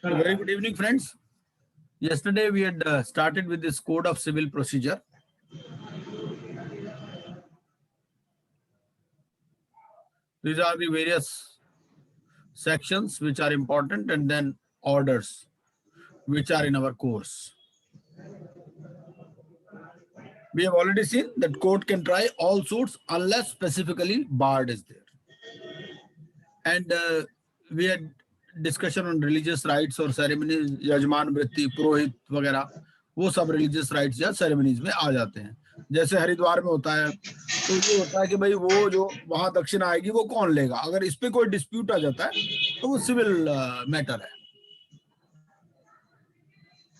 Very good evening, friends. Yesterday we had started with this code of civil procedure. These are the various sections which are important, and then orders which are in our course. We have already seen that court can try all suits unless specifically barred is there. And we had discussion on religious rites और ceremonies, यजमान वृत्ति, पुरोहित वगैरह, वो सब religious rites या ceremonies में आ जाते हैं. जैसे हरिद्वार में होता है, तो ये होता है कि भाई वो जो वहां दक्षिणा आएगी वो कौन लेगा. अगर इस पे कोई डिस्प्यूट आ जाता है तो वो सिविल मैटर है.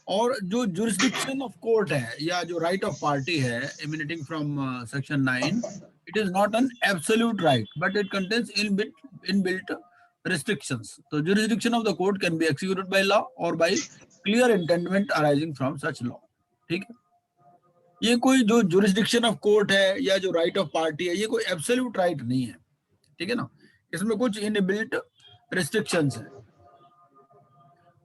और जो जुरिस्डिक्शन ऑफ कोर्ट है या जो राइट ऑफ पार्टी है emanating from section 9, it is not an absolute right but it contains inbuilt restrictions. तो jurisdiction of the court can be executed by law or by clear intendment arising from such law. ठीक है. ये कोई जो jurisdiction of court है या जो right of party है, ये कोई absolute right नहीं है. ठीक है ना. इसमें कुछ inbuilt restrictions हैं.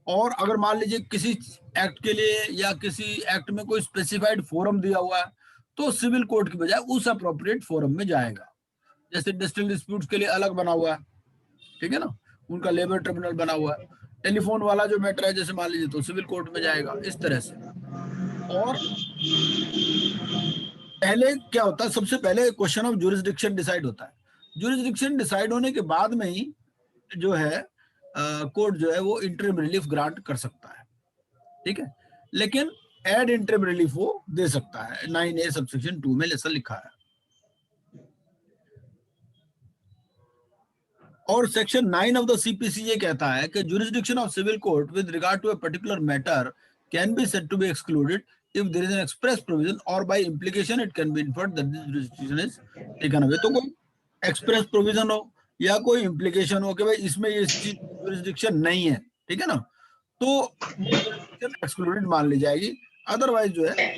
और अगर मान लीजिए किसी एक्ट के लिए या किसी एक्ट में कोई स्पेसिफाइड फोरम दिया हुआ है तो सिविल कोर्ट की बजाय उस अप्रोप्रिएट फोरम में जाएगा. जैसे डिस्ट्रिक्ट डिस्प्यूट्स के लिए अलग बना हुआ है, ठीक है ना, उनका लेबर ट्रिब्यूनल बना हुआ है. टेलीफोन वाला जो मैटर है जैसे मान लीजिए तो सिविल कोर्ट में जाएगा, इस तरह से. और पहले क्या होता है, सबसे पहले क्वेश्चन ऑफ जुरिस्डिक्शन डिसाइड होता है. जुरिस्डिक्शन डिसाइड होने के बाद में ही जो है कोर्ट जो है वो इंटरिम रिलीफ ग्रांट कर सकता है. ठीक है. लेकिन एड इंटरिम रिलीफ वो दे सकता है. 9A सबसेक्शन 2 में ऐसा लिखा है. और सेक्शन 9 ऑफ द सीपीसी ये कहता है कि jurisdiction of civil court with regard to a particular matter can be said to be excluded if there is an express provision or by implication it can be inferred that this jurisdiction is taken away. तो कोई express provision हो या कोई implication हो कि भाई इसमें ये जुरिस्डिक्शन नहीं है, ठीक है ना, तो एक्सक्लूडेड मान ली जाएगी. अदरवाइज जो है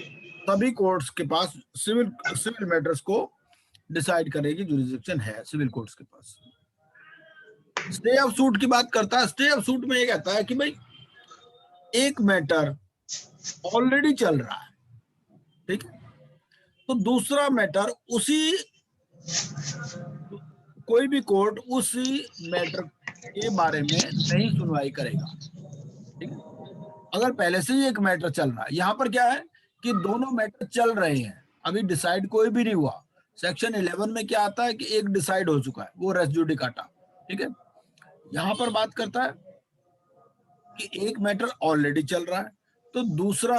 सभी कोर्ट्स के पास सिविल मैटर्स को डिसाइड करने की जुरिस्डिक्शन है सिविल कोर्ट्स के पास. स्टे ऑफ सूट की बात करता है. स्टे ऑफ सूट में ये कहता है कि भाई एक मैटर ऑलरेडी चल रहा है, ठीक है, तो दूसरा मैटर उसी कोई भी कोर्ट उसी मैटर के बारे में नहीं सुनवाई करेगा. ठीक है. अगर पहले से ही एक मैटर चल रहा है, यहां पर क्या है कि दोनों मैटर चल रहे हैं, अभी डिसाइड कोई भी नहीं हुआ. सेक्शन 11 में क्या आता है कि एक डिसाइड हो चुका है, वो रेस जुडिकाटा. ठीक है. यहां पर बात करता है कि एक मैटर ऑलरेडी चल रहा है तो दूसरा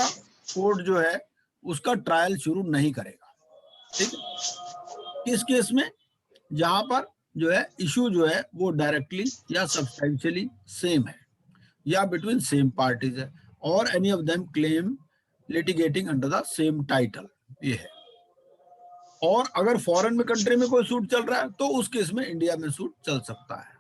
कोर्ट जो है उसका ट्रायल शुरू नहीं करेगा. ठीक है. किस केस में? जहां पर जो है इशू जो है वो डायरेक्टली या सब्सटेंशियली सेम है या बिटवीन सेम पार्टीज है और any of them claim litigating under the same title, ये है. और अगर फॉरेन में कंट्री में कोई सूट चल रहा है तो उस केस में इंडिया में सूट चल सकता है.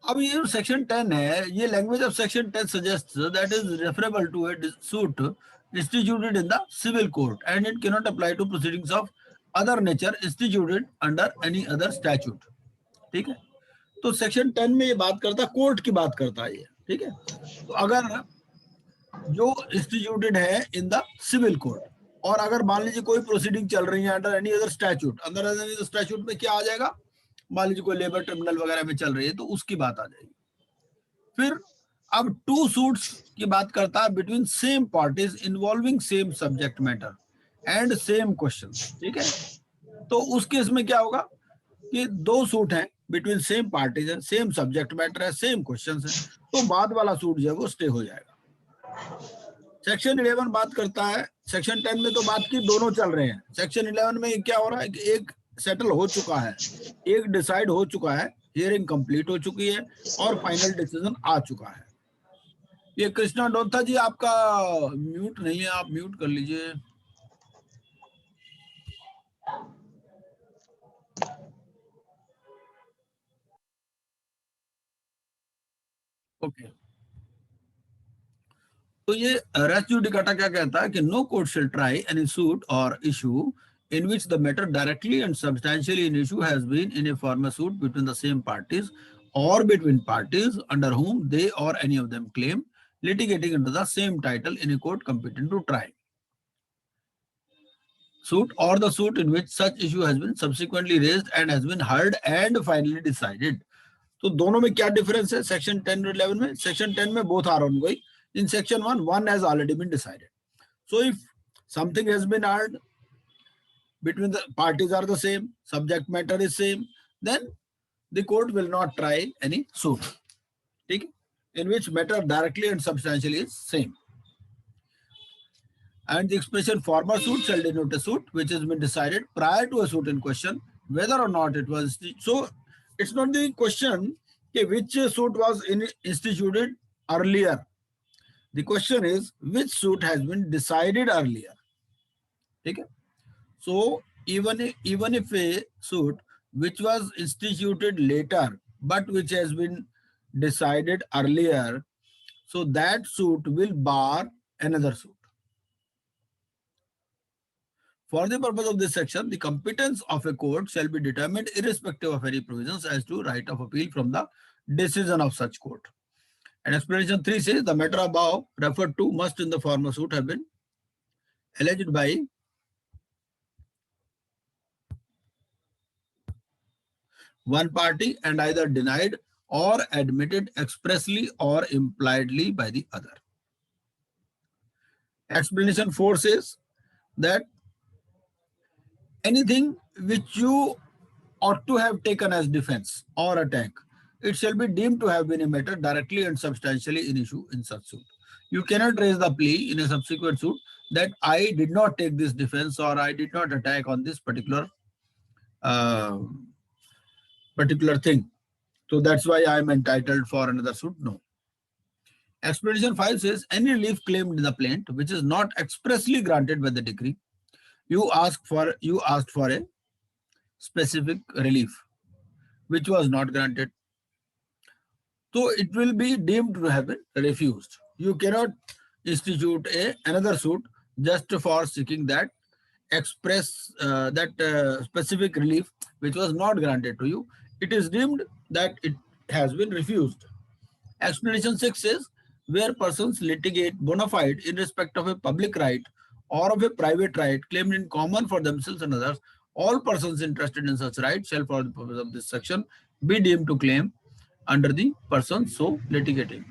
अब ये सेक्शन 10 है, ये language of section 10 suggest that is referable to a suit instituted in the civil court and it cannot apply to proceedings of other nature instituted under any other statute. ठीक है. तो सेक्शन 10 में ये बात करता है, कोर्ट की बात करता है ये. ठीक है. तो अगर जो इंस्टीट्यूटेड है इन द सिविल कोर्ट और अगर मान लीजिए कोई प्रोसीडिंग चल रही है under any other statute, under any other statute में क्या आ जाएगा, मान लीजिए कोई लेबर ट्रिब्यूनल वगैरह में चल रही है तो उसकी बात आ जाएगी. फिर अब टू सूट्स की बात करता है between same parties involving same subject matter and same question. ठीक है. तो उस केस में क्या होगा कि दो सूट हैं बिटवीन सेम पार्टीज है, सेम सब्जेक्ट मैटर है, सेम क्वेश्चन है, तो बाद वाला सूट जो है वो स्टे हो जाएगा. सेक्शन 11 बात करता है, सेक्शन 10 में तो बात की दोनों चल रहे हैं. सेक्शन 11 में क्या हो रहा है कि एक सेटल हो चुका है, एक डिसाइड हो चुका है, हियरिंग कंप्लीट हो चुकी है और फाइनल डिसीजन आ चुका है. ये कृष्णा डोथा जी आपका म्यूट नहीं है, आप म्यूट कर लीजिए. ओके. तो ये रेस जुडिकाटा क्या कहता है कि no court shall try any suit और issue in which the matter directly and substantially in issue has been in a formal suit between the same parties or between parties under whom they or any of them claim, litigating under the same title in a court competent to try suit, or the suit in which such issue has been subsequently raised and has been heard and finally decided. तो दोनों में क्या difference है section 10 और 11 में? Section 10 में both are ongoing. In section 1, one has already been decided. So if something has been heard, between the parties are the same, subject matter is same, then the court will not try any suit, okay, in which matter directly and substantially is same. And the expression former suit shall denote a suit which has been decided prior to a suit in question, whether or not it was. So it's not the question which suit was instituted earlier. The question is which suit has been decided earlier. Okay? So even if a suit which was instituted later but which has been decided earlier, so that suit will bar another suit. For the purpose of this section, the competence of a court shall be determined irrespective of any provisions as to right of appeal from the decision of such court. And explanation 3 says the matter above referred to must in the former suit have been alleged by one party and either denied or admitted expressly or impliedly by the other. Explanation 4 says that anything which you ought to have taken as defense or attack, it shall be deemed to have been a matter directly and substantially in issue in such suit. You cannot raise the plea in a subsequent suit that I did not take this defense or I did not attack on this particular thing. So that's why I am entitled for another suit. No. Explanation 5 says any relief claimed in the plaint which is not expressly granted by the decree, you asked for a specific relief which was not granted, so it will be deemed to have been refused. You cannot institute another suit just for seeking that specific relief which was not granted to you. It is deemed that it has been refused. Explanation 6 says where persons litigate bona fide in respect of a public right or of a private right claimed in common for themselves and others, all persons interested in such right shall for the purpose of this section be deemed to claim under the person so litigating.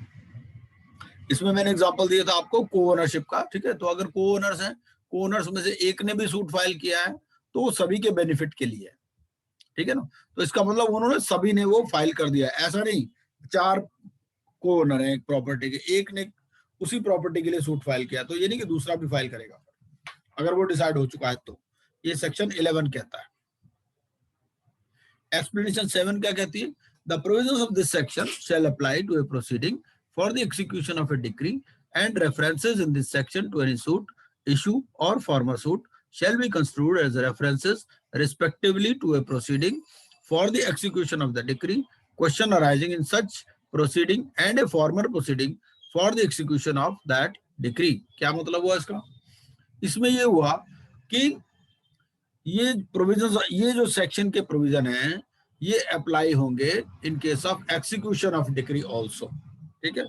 इसमें मैंने example दिया था आपको को-ओनरशिप का, ठीक है? तो अगर को-ओनर्स हैं, को-ओनर्स में से एक ने भी सूट फाइल किया है तो वो सभी के बेनिफिट के लिए है, ठीक है ना? तो इसका मतलब उन्होंने सभी ने वो फाइल कर दिया, ऐसा नहीं 4 को-ओनर हैं एक प्रॉपर्टी के, एक ने उसी प्रॉपर्टी के लिए सूट फाइल किया तो ये नहीं कि दूसरा भी फाइल करेगा अगर वो डिसाइड हो चुका है तो। ये सेक्शन 11 कहता है। एक्सप्लेनेशन 7 क्या कहती है? The provisions of this section shall apply to a proceeding for the execution of a decree, and references in this section to any suit, issue, or former suit shall be construed as references respectively to a proceeding for the execution of the decree, question arising in such proceeding and a former proceeding for the execution of that decree. क्या मतलब हुआ इसका? इसमें ये हुआ कि ये provision, ये जो सेक्शन के प्रोविजन हैं ये अप्लाई होंगे in case of execution of decree also, ठीक है?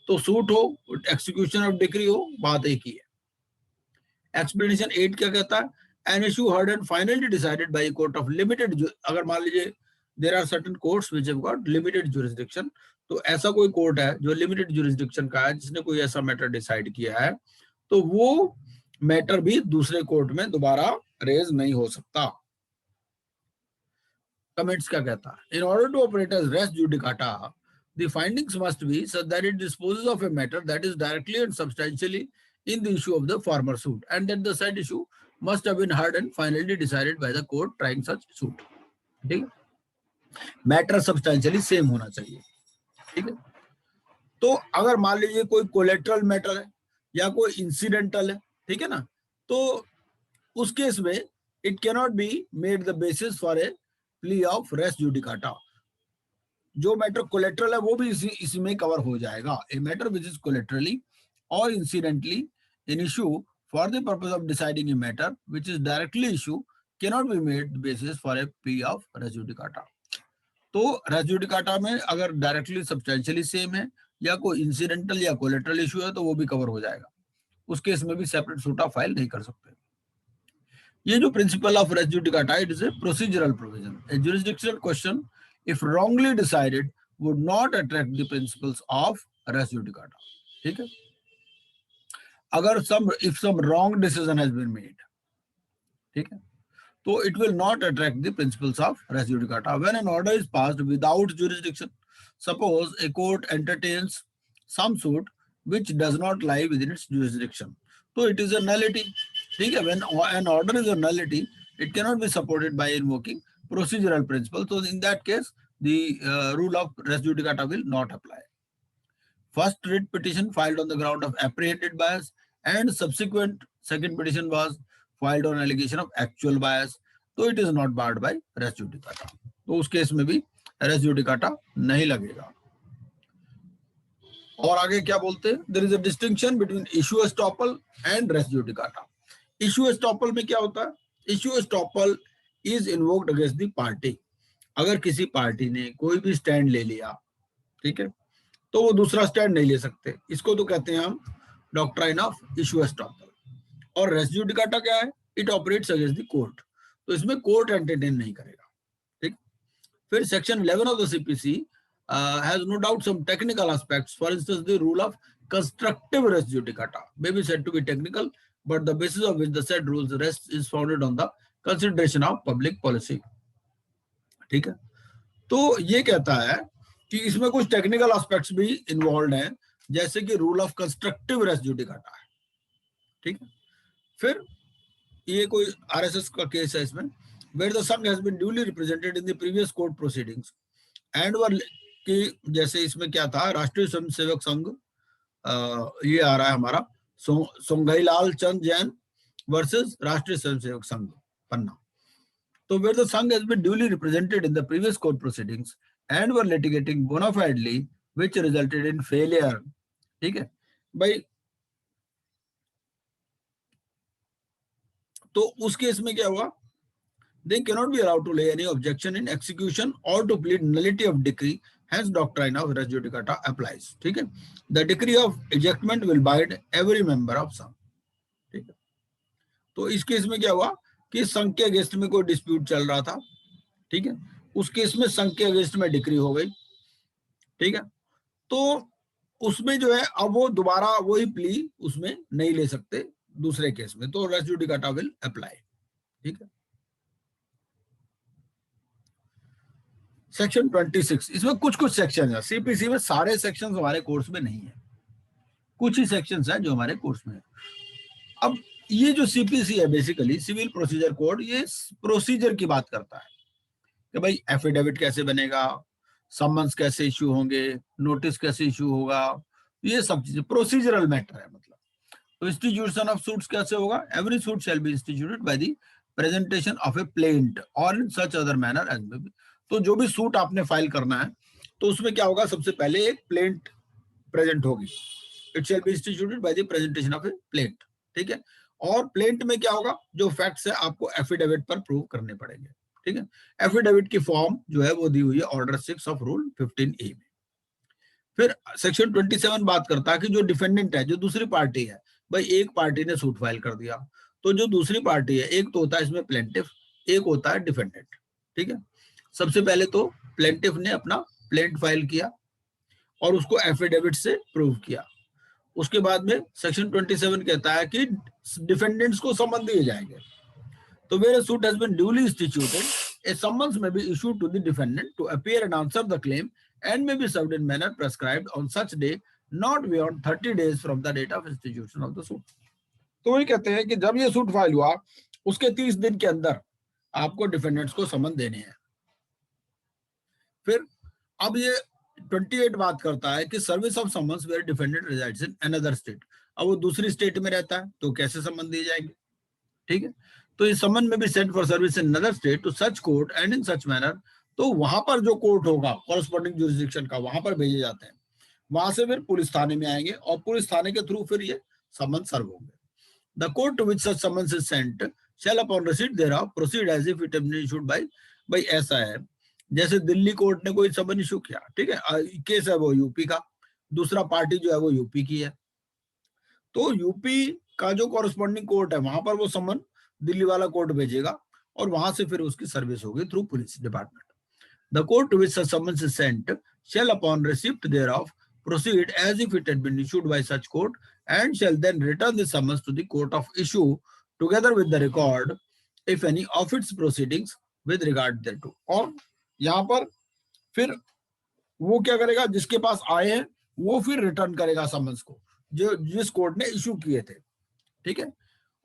तो सूट हो, एक्सिक्यूशन ऑफ डिक्री हो, बात एक ही है। एक्सप्लेनेशन 8 क्या कहता है? An issue heard and finally decided by court of limited, अगर मान लीजिए there are certain courts which have got limited jurisdiction, तो ऐसा कोई कोर्ट है जो लिमिटेड ज्यूरिसडिक्शन का है जिसने कोई ऐसा मैटर डिसाइड किया है, तो वो मैटर भी दूसरे कोर्ट में दोबारा रेज नहीं हो सकता। कमेंट्स क्या कहता है? In order to operate as res judicata the findings must be such that it disposes of a matter that is directly and substantially in the issue of the former suit, and that the said issue must have been heard and finally decided by the court trying such suit. ठीक है? Matter substantially same होना चाहिए, ठीक है? तो अगर मान लीजिए कोई कोलेट्रल मैटर है या कोई इंसिडेंटल है, ठीक है ना, तो उस केस में it cannot be made the basis for a plea of res judicata. जो मैटर कोलेट्रल है वो भी इसी में कवर हो जाएगा। ए मैटर विच इज कोलेट्रली और incidentally in issue for the purpose of deciding a matter which is directly issue cannot be made the basis for a plea of res judicata. तो race judicata में अगर directly substantially same है या कोई incidental या collateral issue है तो वो भी कवर हो जाएगा, उस केस में भी सेपरेट सूट आप फाइल नहीं कर सकते। ये जो principle of res judicata, it is a procedural provision. A jurisdictional question if wrongly decided would not attract the principles of res judicata. ठीक है, अगर some wrong decision has been made, ठीक है, तो it will not attract the principles of res judicata. When an order is passed without jurisdiction, suppose a court entertains some suit which does not lie within its jurisdiction, so it is a nullity. ठीक है, when an order is a nullity, it cannot be supported by invoking procedural principle. So in that case, the rule of res judicata will not apply. First writ petition filed on the ground of apprehended bias and subsequent second petition was filed on allegation of actual bias, तो it is not barred by res judicata. तो उस case में भी res judicata नहीं लगेगा। और आगे क्या बोलते हैं, there is a distinction between issue estoppel and res judicata. issue estoppel में क्या होता है, issue estoppel is invoked against the party. अगर किसी पार्टी ने कोई भी स्टैंड ले लिया, ठीक है, तो वो दूसरा स्टैंड नहीं ले सकते, इसको तो कहते हैं हम डॉक्ट्राइन ऑफ issue estoppel। और रेस जुडिकाटा क्या है, it operates against the court, तो इसमें कोर्ट एंटरटेन नहीं करेगा। ठीक, फिर section 11 of the CPC has no doubt some technical aspects, for instance the rule of constructive res judicata may be said to be technical, but the basis of which the said rules rest is founded on the consideration of public policy. ठीक है, तो ये कहता है कि इसमें कुछ technical aspects भी इन्वॉल्व हैं, जैसे कि rule of constructive res judicata है। ठीक है, फिर ये कोई आरएसएस का केस है इसमें, where the संघ has been duly represented in the previous court proceedings and were कि जैसे इसमें क्या था, राष्ट्रीय स्वयंसेवक संघ, ये आ रहा है हमारा सोंगाईलाल चंद जैन वर्सेस राष्ट्रीय स्वयंसेवक संघ पन्ना। तो where the संघ has been duly represented in the previous court proceedings and were litigating bona fidely which resulted in failure। ठीक है भाई, तो उस केस में क्या हुआ, they cannot be allowed to lay any objection in execution or to plead nullity of decree, hence doctrine of res judicata applies। ठीक है, the decree of ejectment will bind every member of संघ। ठीक है, तो इस case में क्या हुआ कि संघ के अगेंस्ट में कोई डिस्प्यूट चल रहा था, ठीक है, उस केस में संघ के अगेंस्ट में डिक्री हो गई। ठीक है, तो उसमें जो है अब वो दोबारा वही प्ली उसमें नहीं ले सकते दूसरे केस में, तो रेस जुडिकाटा विल अप्लाई। ठीक है, सेक्शन 26, इसमें कुछ कुछ सेक्शन है, सीपीसी में सारे सेक्शंस हमारे कोर्स में नहीं है, कुछ ही सेक्शंस हैं जो हमारे कोर्स में है। अब ये जो सीपीसी है बेसिकली सिविल प्रोसीजर कोड, ये प्रोसीजर की बात करता है कि भाई एफिडेविट कैसे बनेगा, समन्स कैसे इश्यू होंगे, नोटिस कैसे इश्यू होगा, ये सब चीजें प्रोसीजरल मैटर है। मतलब तो इंस्टीट्यूशन ऑफ सूट्स कैसे होगा, every suit shall be instituted by the presentation of a plaint or in such other manner as may be. तो जो भी सूट आपने फाइल करना है तो उसमें क्या होगा, सबसे पहले एक प्लेंट प्रेजेंट होगी, it shall be instituted by the presentation of a plaint. ठीक है, और प्लेंट में क्या होगा, जो फैक्ट्स है आपको एफिडेविट पर प्रूव करने पड़ेंगे। ठीक है, एफिडेविट की फॉर्म जो है वो दी हुई है ऑर्डर 6 ऑफ रूल 15A में। फिर सेक्शन 27 बात करता है कि जो डिफेंडेंट है, जो दूसरी पार्टी है, भाई एक पार्टी ने सूट फाइल कर दिया, तो जो दूसरी पार्टी है, एक तो होता है इसमें प्लेंटिफ, एक होता है डिफेंडेंट। ठीक है, सबसे पहले तो प्लेंटिफ ने अपना प्लेंट फाइल किया और उसको एफिडेविट से प्रूव किया। उसके बाद में सेक्शन 27 कहता है कि डिफेंडेंट्स को समन दिए जाएंगे। तो where a suit has been duly instituted, a summons may be issued to the defendant to appear and answer the claim and may be served in manner prescribed on such day not beyond 30 days from the date of institution of the suit। तो वही कहते हैं कि जब ये suit file हुआ उसके 30 दिन के अंदर आपको डिफेंडेंट्स को समन देने हैं। फिर अब ये 28 बात करता है कि service of summons where defendant resides in another state. अब वो दूसरी स्टेट में रहता है तो कैसे समन दिए जाएंगे। ठीक है, तो ये समन में भी sent for service in another state to such court and in such manner. तो वहां पर जो कोर्ट होगा कॉरेस्पॉन्डिंग जुरिसडिक्शन का, वहां पर भेजे जाते हैं, वहां से फिर पुलिस थाने में आएंगे और पुलिस थाने के थ्रू फिर ये समन सर्व होंगे। The court to which such summons is sent shall upon receipt thereof proceed as if it has been issued by. भाई ऐसा है, जैसे दिल्ली कोर्ट ने कोई समन इशू किया, ठीक है, केस है वो यूपी का, दूसरा पार्टी जो है वो यूपी की है, तो यूपी का जो कॉरेस्पॉन्डिंग कोर्ट है वहां पर वो समन दिल्ली वाला कोर्ट भेजेगा और वहां से फिर उसकी सर्विस होगी through police department. The court to which such summons is sent shall upon receipt thereof proceed as if it had been issued by such court and shall then return the summons to the court of issue together with the record if any of its proceedings with regard thereto. और यहाँ पर फिर वो क्या करेगा, जिसके पास आए हैं वो फिर रिटर्न करेगा समन्स को जो जिस कोर्ट ने इशू किए थे, ठीक है,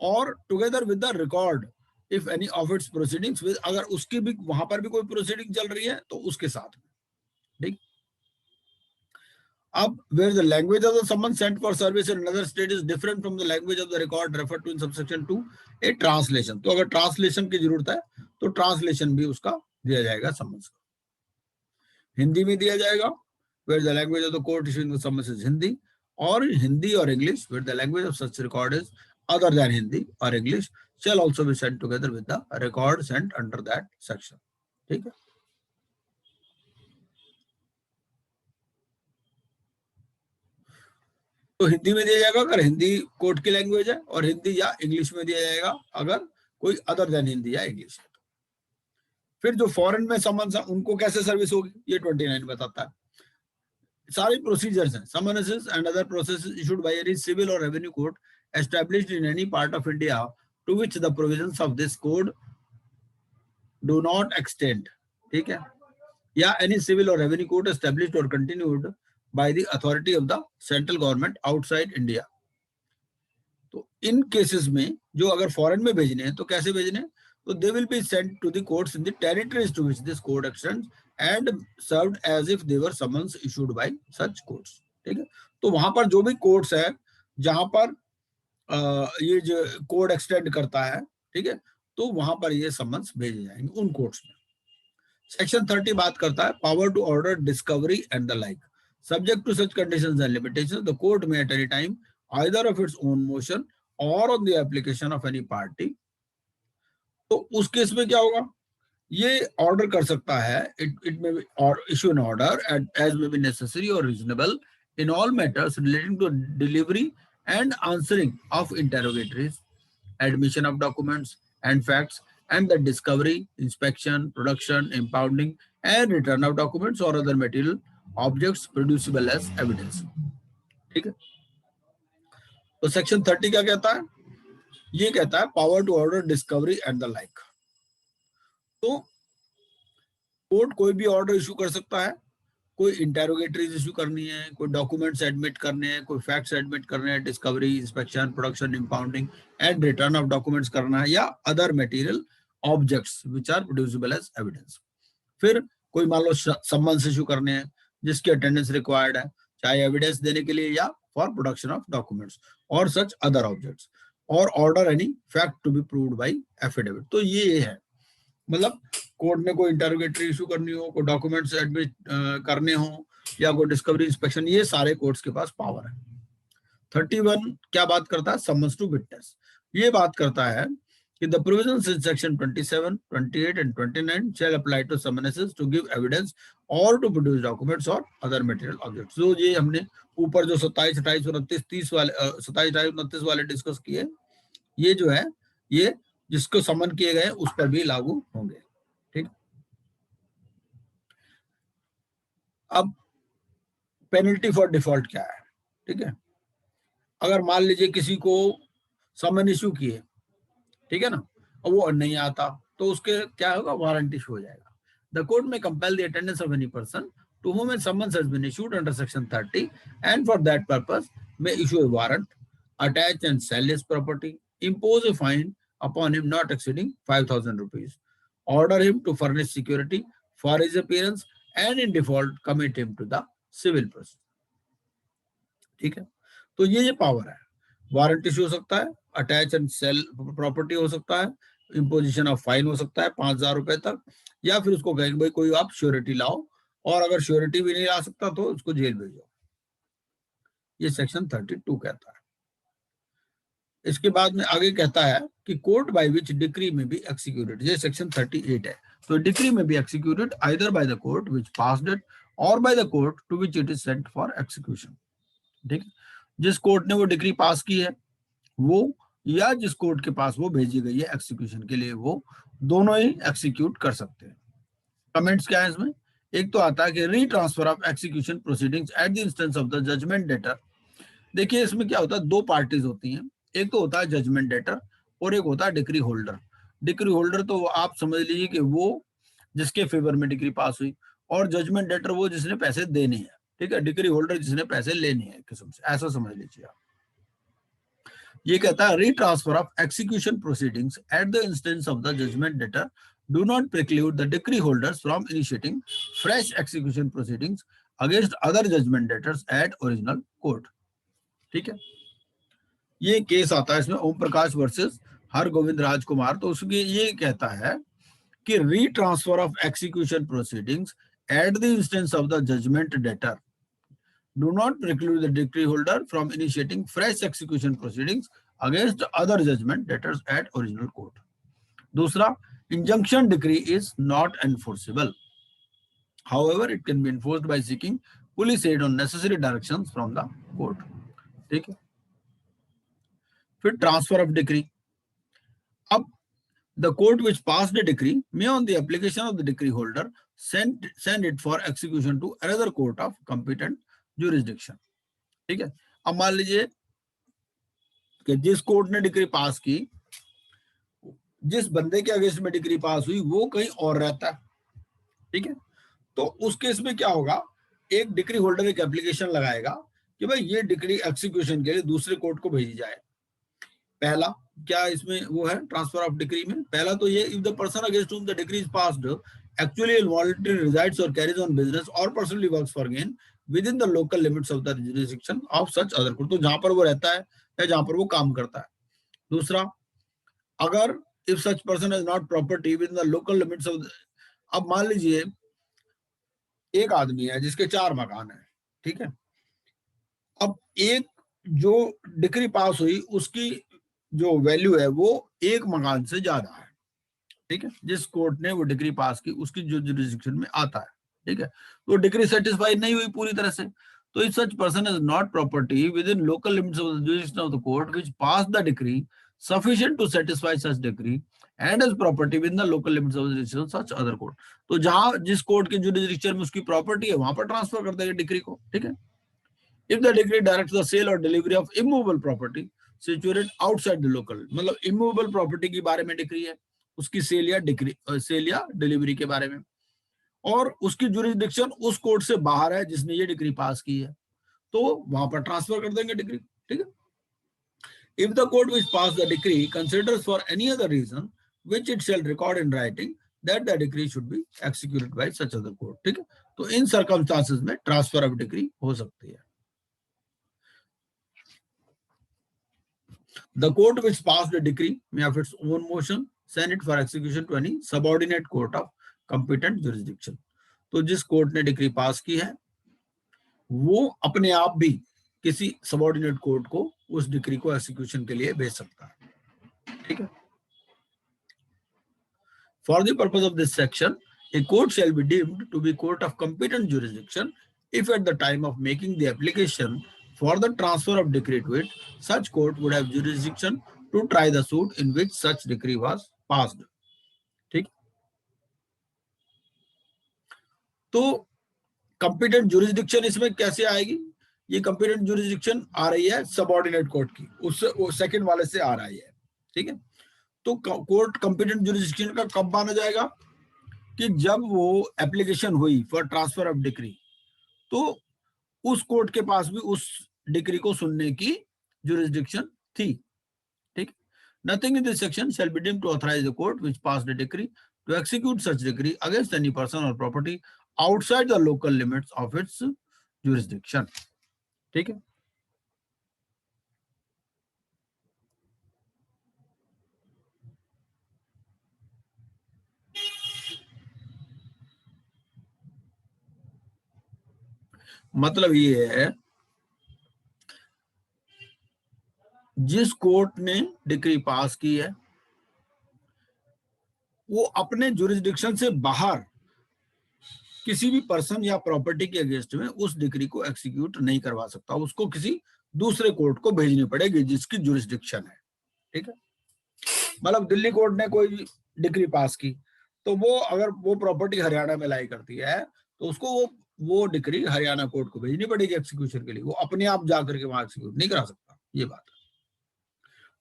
और together with the record if any of its proceedings with, अगर उसकी भी वहां पर भी कोई प्रोसीडिंग चल रही है तो उसके साथ में, ठीक. अब where the language of the summon sent for service in another state is different from the language of the record referred to in subsection 2, a translation. तो अगर ट्रांसलेशन की जरूरत है तो ट्रांसलेशन भी उसका दिया जाएगा समन्स का, हिंदी में दिया जाएगा where the language of the court issuing the summons is Hindi, और हिंदी और English where the language of such record is other than Hindi or English shall also be sent together with the record sent under that section. ठीक है. तो हिंदी में दिया जाएगा अगर Hindi court की लैंग्वेज है, और हिंदी या इंग्लिश में दिया जाएगा अगर कोई अदर देन हिंदी या इंग्लिश है. फिर जो फॉरेन में समन्स है उनको कैसे सर्विस होगी ये 29 बताता है. सारी प्रोसीजर्स हैं. Summonses and other processes issued by any civil or revenue court established in any part of India to which the provisions of this code do not extend, ठीक है, या any civil or revenue court established or continued by the authority of the central government outside India. तो इन cases में जो अगर foreign में भेजने हैं तो कैसे भेजने हैं, तो they will be sent to the courts in the territories to which this code extends and served as if they were summons issued by such courts, ठीक है. तो वहां पर जो भी कोर्ट्स है जहां पर ये जो कोड एक्सटेंड करता है, ठीक है, तो वहां पर ये समन्स भेजे जाएंगे उन कोर्ट्स में. सेक्शन 30 बात करता है power to order discovery and the like subject to such conditions and limitations the court may at any time either of its own motion or on the application of any party. तो उस case में क्या होगा, ये order कर सकता है, it may or issue an order as may be necessary or reasonable in all matters relating to delivery and answering of interrogatories, admission of documents and facts, and the discovery, inspection, production, impounding, and return of documents or other material objects producible as evidence. ठीक है. तो section 30 क्या कहता है, ये कहता है power to order discovery and the like. तो कोर्ट कोई भी ऑर्डर इशू कर सकता है, कोई इंटेरोगेटरीज इशू करनी है, कोई डॉक्यूमेंट्स एडमिट करने हैं, कोई फैक्ट्स एडमिट करने हैं, discovery, inspection, production, impounding and return of documents करना है, या other material objects which are producible as evidence. फिर कोई मान लो समन्स इशू करने हैं जिसकी अटेंडेंस रिक्वायर्ड है, चाहे एविडेंस देने के लिए या फॉर प्रोडक्शन ऑफ डॉक्यूमेंट्स और सच अदर ऑब्जेक्ट्स, और order any fact to be proved by affidavit. तो ये है, मतलब कोर्ट ने कोई इंटरोगेटरी इशू करनी हो, कोई डॉक्यूमेंट्स एडमिट करने हो, या कोई डिस्कवरी, इंस्पेक्शन, ये सारे कोर्ट्स के पास पावर है. 31 क्या बात करता है, समन्स टू विटनेस. ये बात करता है कि the provisions in section 27, 28 and 29 shall apply to summonses to give evidence or to produce documents or other material objects. जो ये हमने ऊपर जो 27, 28, 29, 30 वाले 27, 28, 29 वाले डिस्कस किए, ये जो है ये जिसको समन किए गए उस पर भी लागू होंगे. ठीक. अब पेनल्टी फॉर डिफॉल्ट क्या है, ठीक है, अगर मान लीजिए किसी को समन इशू किए, ठीक है ना, और वो नहीं आता तो उसके क्या होगा, वारंट इशू हो जाएगा. The court may compel the attendance of any person to whom a summons has been issued under section 30 and for that purpose may issue a warrant, attach and sell his property, impose a fine upon him not exceeding 5,000 rupees, order him to furnish security for his appearance and in default commit him to the civil procedure. ठीक है, तो ये power है. Warrant issue हो सकता है, attach and cell property हो सकता है, इम्पोजिशन ऑफ फाइन हो सकता है 5,000 रुपए तक, या फिर उसको कहेंगे भाई कोई आप श्योरिटी लाओ, और अगर श्योरिटी भी नहीं ला सकता तो उसको जेल भेजो. ये सेक्शन 32 कहता है. इसके बाद में आगे कहता है कि court by which decree may be executed, ये सेक्शन 38 है। तो decree may be executed either by the court which passed it or by the court to which it is sent for execution. ठीक है, जिस कोर्ट ने वो decree pass की है वो, या जिस कोर्ट के पास वो भेजी गई है एक्सिक्यूशन के लिए, वो दोनों ही एक्सिक्यूट कर सकते हैं। कमेंट्स क्या है इसमें? एक तो आता है कि retransfer of execution proceedings at the instance of the judgment debtor. देखिए इसमें क्या होता है, दो पार्टीज होती हैं, एक तो होता है जजमेंट डेटर और एक होता है डिक्री होल्डर। डिक्री होल्डर तो आप समझ लीजिए कि वो जिसके फेवर में डिक्री पास हुई, और जजमेंट डेटर वो जिसने पैसे देने हैं। ठीक है, डिक्री होल्डर जिसने पैसे लेने हैं किस्म से, ऐसा समझ लीजिए आप। ये कहता है retransfer of execution proceedings at the instance of the judgment debtor do not preclude the decree holders from initiating fresh execution proceedings against other judgment debtors at original court. ठीक है, ये केस आता है इसमें ओम प्रकाश वर्सेस हर गोविंद राजकुमार। तो उसके ये कहता है कि retransfer of execution proceedings at the instance of the judgment debtor do not preclude the decree holder from initiating fresh execution proceedings against other judgment debtors at original court. दूसरा, injunction decree is not enforceable. However, it can be enforced by seeking police aid on necessary directions from the court. ठीक है, फिर transfer of decree. अब the court which passed the decree may on the application of the decree holder send it for execution to another court of competent jurisdiction. ठीक है, अब मान लीजिए कि जिस कोर्ट ने डिक्री पास की, जिस बंदे के अगेंस्ट में डिक्री पास हुई वो कहीं और रहता है। ठीक है, तो उस केस में क्या होगा, एक डिक्री होल्डर एक एप्लीकेशन लगाएगा कि भाई ये डिक्री एक्सिक्यूशन के लिए दूसरे कोर्ट को भेजी जाए। पहला क्या इसमें वो है ट्रांसफर ऑफ डिक्री में, पहला तो ये if the person against whom the decree is passed actually voluntary resides और कैरीज ऑन बिजनेस और personally works for gain with in the local limits of the jurisdiction of such other court, तो जहां पर वो रहता है या जहां पर वो काम करता है। दूसरा, अगर if such person is not property with in the local limits of, अब मान लीजिए एक आदमी है जिसके 4 मकान है। ठीक है, अब एक जो डिक्री पास हुई उसकी जो वैल्यू है वो एक मकान से ज्यादा है। ठीक है, जिस कोर्ट ने वो डिक्री पास की उसकी जो जुरिसडिक्शन में आता है। ठीक है, तो डिक्री सेटिस्फाई नहीं हुई पूरी तरह से, तो if such person is not property with in local limits of the jurisdiction of the court which pass the decree sufficient to satisfy such decree and as property within the local limits of the jurisdiction of such other court, तो जहां जिस court के jurisdiction में उसकी property है वहां पर transfer कर देगा डिक्री को। ठीक है, if the decree directs the sale or delivery of immovable property situated outside the local, मतलब immovable property के बारे में डिक्री है, उसकी सेल या डिलीवरी के बारे में, और उसकी जुरिसडिक्शन उस कोर्ट से बाहर है जिसने ये डिक्री पास की है, तो वहां पर ट्रांसफर कर देंगे डिक्री। ठीक है, if the court which passed the decree considers for any other reason which it shall record in writing that the decree should be executed by such other court, ठीक है, तो इन सर्कमस्टांसेस में transfer of decree हो सकती है। The court which passed the decree may of its own motion send it for execution to any subordinate court of competent jurisdiction, तो जिस court ने डिक्री पास की है वो अपने आप भी किसी सबऑर्डिनेट कोर्ट को उस डिक्री को एक्सिक्यूशन के लिए भेज सकता है। ठीक है, for the purpose of this section a court shall be deemed to be court of competent jurisdiction if at the time of making the application for the transfer of decree to it such court would have jurisdiction to try the suit in which such decree was passed। ठीक, तो competent jurisdiction इसमें कैसे आएगी, ये competent jurisdiction आ रही है subordinate court की, उससे वो सेकंड वाले से आ रही है। ठीक है, तो कोर्ट कंपिटेंट जुरिसडिक्शन का कब माना जाएगा कि जब वो एप्लीकेशन हुई फॉर ट्रांसफर ऑफ डिक्री, तो उस कोर्ट के पास भी उस डिक्री को सुनने की जुरिसडिक्शन थी। ठीक, nothing in this section shall be deemed to authorise the court which passed the decree to execute such decree against any person or property outside the local limits of its jurisdiction. ठीक है, मतलब ये है जिस court ने decree pass की है वो अपने जुरिस्डिक्शन से बाहर किसी भी पर्सन या प्रॉपर्टी के अगेंस्ट में उस डिक्री को एक्सिक्यूट नहीं करवा सकता, उसको किसी दूसरे कोर्ट को भेजनी पड़ेगी जिसकी जुरिस्डिक्शन है। ठीक है, मतलब दिल्ली कोर्ट ने कोई डिक्री पास की तो वो अगर वो प्रॉपर्टी हरियाणा में लाई करती है तो उसको वो डिक्री हरियाणा कोर्ट को भेजनी पड़ेगी एक्सिक्यूशन के लिए, वो अपने आप जाकर के वहां एक्सिक्यूट नहीं करा सकता। ये बात,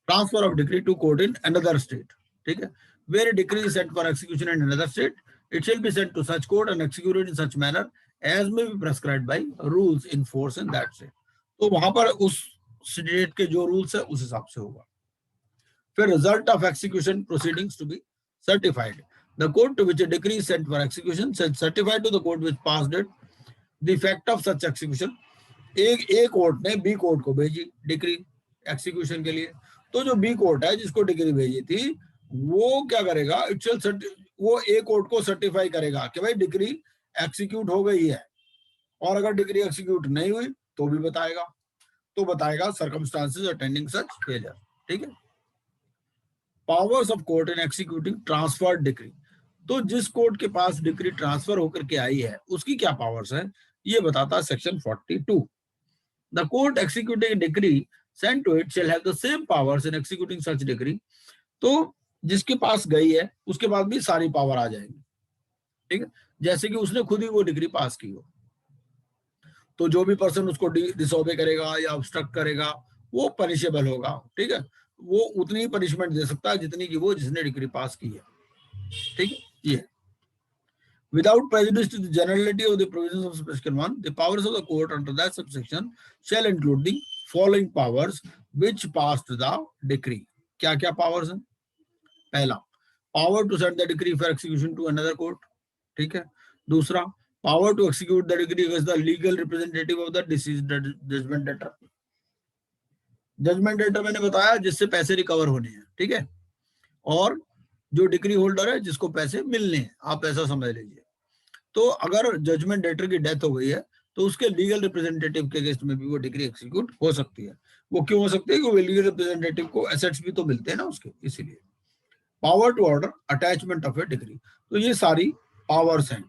transfer of decree to court in another state. ठीक है, where decree is sent for execution in another state, it shall be sent to such court and executed in such manner as may be prescribed by rules in force in that state। तो वहां पर उस state के जो rules है उस हिसाब से होगा। फिर result of execution proceedings to be certified, the court to which a decree is sent for execution shall certify to the court which passed it the effect of such execution। एक court ने B court को भेजी decree execution के लिए, तो जो B court है जिसको डिक्री भेजी थी वो क्या करेगा, इट शैल, वो ए कोर्ट को सर्टिफाई करेगा कि भाई डिक्री एक्सिक्यूट हो गई है, और अगर डिक्री एक्सिक्यूट नहीं हुई तो भी बताएगा, तो बताएगा सर्कमस्टांसेस अटेंडिंग सच फेलियर। ठीक है, powers of court in executing transferred decree, तो जिस कोर्ट के पास डिक्री ट्रांसफर होकर के आई है उसकी क्या पावर्स है ये बताता है section 42। The court executing decree sent to it shall have the same powers in executing such decree, तो जिसके पास गई है उसके पास भी सारी पावर आ जाएगी। ठीक है, जैसे कि उसने खुद ही वो डिग्री पास की हो, तो जो भी पर्सन उसको डिसोबे करेगा या ऑब्स्ट्रक्ट करेगा वो पनिशेबल होगा। ठीक है, वो उतनी ही पनिशमेंट दे सकता है जितनी की वो जिसने डिग्री पास की है। ठीक है, ये without prejudice to the generality of the provisions of subsection 1, the powers of the court under that subsection shall include the following powers which passed the decree। क्या क्या पावर्स हैं? पहला, power to send the decree for execution to another court. ठीक है, दूसरा, power to execute the decree against the legal representative of the deceased judgment debtor. Judgment debtor मैंने बताया जिससे पैसे रिकवर होने हैं। ठीक है, और जो डिक्री होल्डर है जिसको पैसे मिलने हैं, आप ऐसा समझ लीजिए। तो अगर जजमेंट डेटर की डेथ हो गई है तो उसके लीगल रिप्रेजेंटेटिव के अगेंस्ट में भी वो डिक्री एक्सिक्यूट हो सकती है। वो क्यों हो सकती है? क्योंकि लीगल रिप्रेजेंटेटिव को एसेट्स भी तो मिलते हैं ना उसके, इसीलिए। Power to order attachment of a degree, तो ये सारी पावर्स हैं।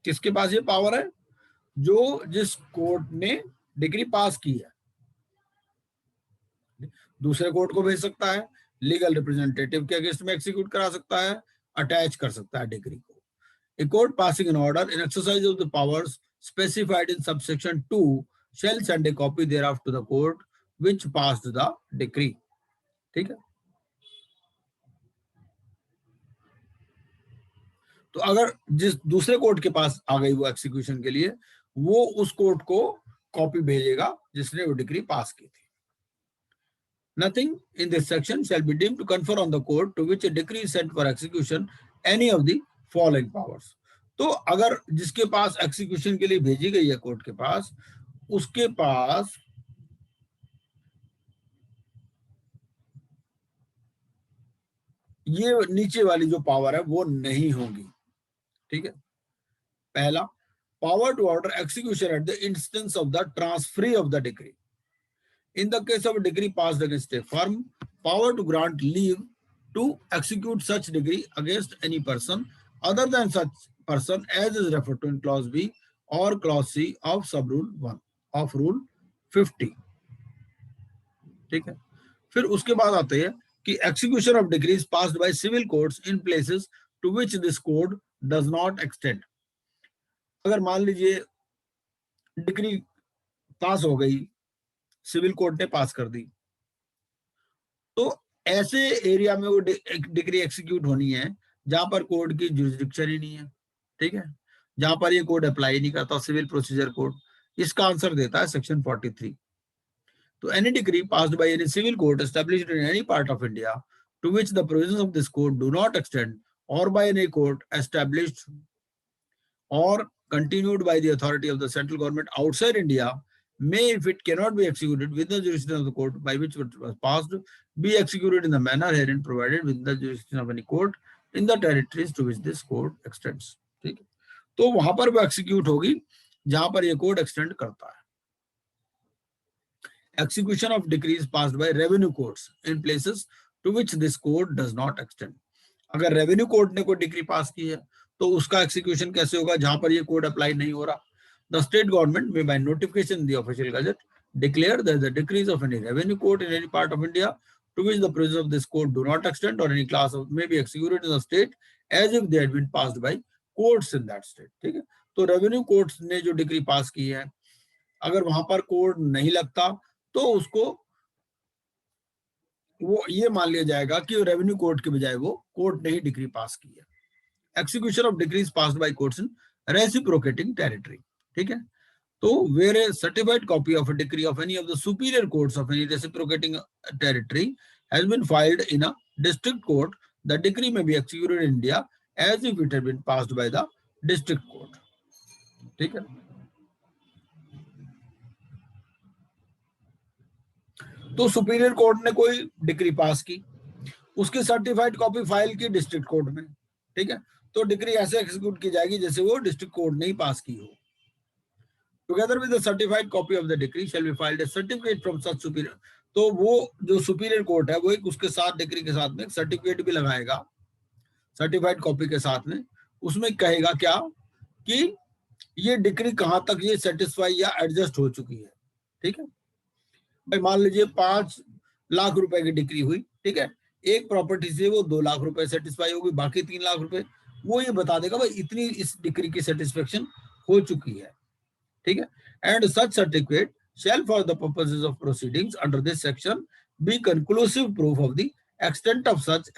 किसके पास ये पावर है? जो जिस कोर्ट ने डिग्री पास की है दूसरे कोर्ट को भेज सकता है, लीगल रिप्रेजेंटेटिव के अगेंस्ट में एक्सिक्यूट करा सकता है, अटैच कर सकता है डिग्री को। A court passing an order in exercise of the powers specified in subsection 2 shall send a copy thereof to the court which passed the decree। ठीक है, तो अगर जिस दूसरे कोर्ट के पास आ गई वो एक्सिक्यूशन के लिए, वो उस कोर्ट को कॉपी भेजेगा जिसने वो डिग्री पास की थी। Nothing in this section shall be deemed to confer on the court to which a decree is sent for execution any of the following powers। तो अगर जिसके पास एक्सिक्यूशन के लिए भेजी गई है कोर्ट के पास, उसके पास ये नीचे वाली जो पावर है वो नहीं होगी। ठीक है, पहला, power to order execution at the instance of the transferee of the decree. In the case of a decree passed against a firm, power to grant leave to execute such decree against any person other than such person as is referred to in clause B or clause C of subrule 1 of rule 50। ठीक है, फिर उसके बाद आते हैं कि execution of decrees passed by civil courts in places to which this code does not extend। अगर मान लीजिए डिक्री पास हो गई, सिविल कोर्ट ने पास कर दी, तो ऐसे एरिया में वो डिक्री एक्सिक्यूट होनी है जहां पर कोर्ट की जुरिस्डिक्शन ही नहीं है। ठीक है, जहां पर ये कोड अप्लाई नहीं करता, सिविल प्रोसीजर कोड। इसका आंसर देता है सेक्शन 43। तो any decree passed by any civil court established in any part of India to which the provisions of this code do not extend or by any court established or continued by the authority of the central government outside India may, if it cannot be executed within the jurisdiction of the court by which it was passed, be executed in the manner herein provided within the jurisdiction of any court in the territories to which this code extends। ठीक है, तो वहां पर वो execute होगी जहां पर ये कोड एक्सटेंड करता है। Execution of decrees passed by revenue courts in places to which this code does not extend. अगर रेवेन्यू कोर्ट ने कोई डिग्री पास की है तो उसका एक्सिक्यूशन कैसे होगा जहां पर ये कोड अप्लाई नहीं हो रहा. द स्टेट गवर्नमेंट में by notification in the official gazette declare that the decrees of any revenue court in any part of India to which the provisions of this code do not extend or any class of may be executed in the state as if they had been passed by courts in that state. ठीक है, तो revenue courts ने जो degree पास की है अगर वहां पर कोड नहीं लगता तो उसको वो ये मान लिया जाएगा कि रेवेन्यू कोर्ट के बजाय वो कोर्ट ने ही डिग्री पास की है. Execution of degrees passed by courts in reciprocating territory. ठीक है, तो where a certified copy of a decree of any of the superior courts of any reciprocating territory has been filed in a district court, the decree may be executed in India as if it had been passed by the district court. ठीक है, तो superior court ने कोई degree पास की, उसकी certified copy file की district court में. ठीक है, तो डिग्री ऐसे एक्सिक्यूट की जाएगी जैसे वो डिस्ट्रिक्ट कोर्ट ने ही पास की हो. Together with the certified copy of the decree shall be filed a certificate from such superior. तो वो जो सुपीरियर कोर्ट है वो एक उसके साथ डिग्री के साथ में एक सर्टिफिकेट भी लगाएगा सर्टिफाइड कॉपी के साथ में. उसमें कहेगा क्या कि ये डिग्री कहां तक ये सेटिस्फाई या एडजस्ट हो चुकी है. ठीक है भाई, मान लीजिए 5 लाख रुपए की डिग्री हुई. ठीक है, एक प्रॉपर्टी से वो 2 लाख रुपए सेटिस्फाई होगी, बाकी 3 लाख रुपए वो ये बता देगा भाई इतनी इस डिग्री की सेटिस्फेक्शन हो चुकी है. ठीक है, and such certificate shall for the purposes of proceedings under this section be conclusive proof of the extent of such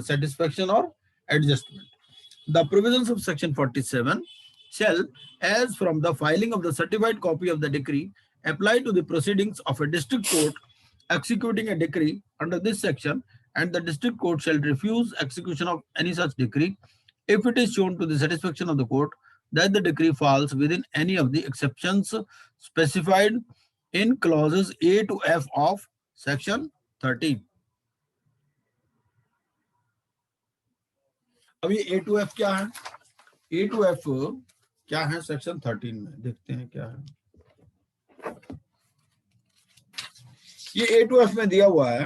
satisfaction or adjustment. The provisions of section 47 shall, as from the filing of the certified copy of the decree, apply to the proceedings of a district court executing a decree under this section, and the district court shall refuse execution of any such decree if it is shown to the satisfaction of the court that the decree falls within any of the exceptions specified in clauses A to F of section 13. अब ये A to F क्या है? A to F क्या है section 13 में? देखते हैं क्या है. ये A to F में दिया हुआ है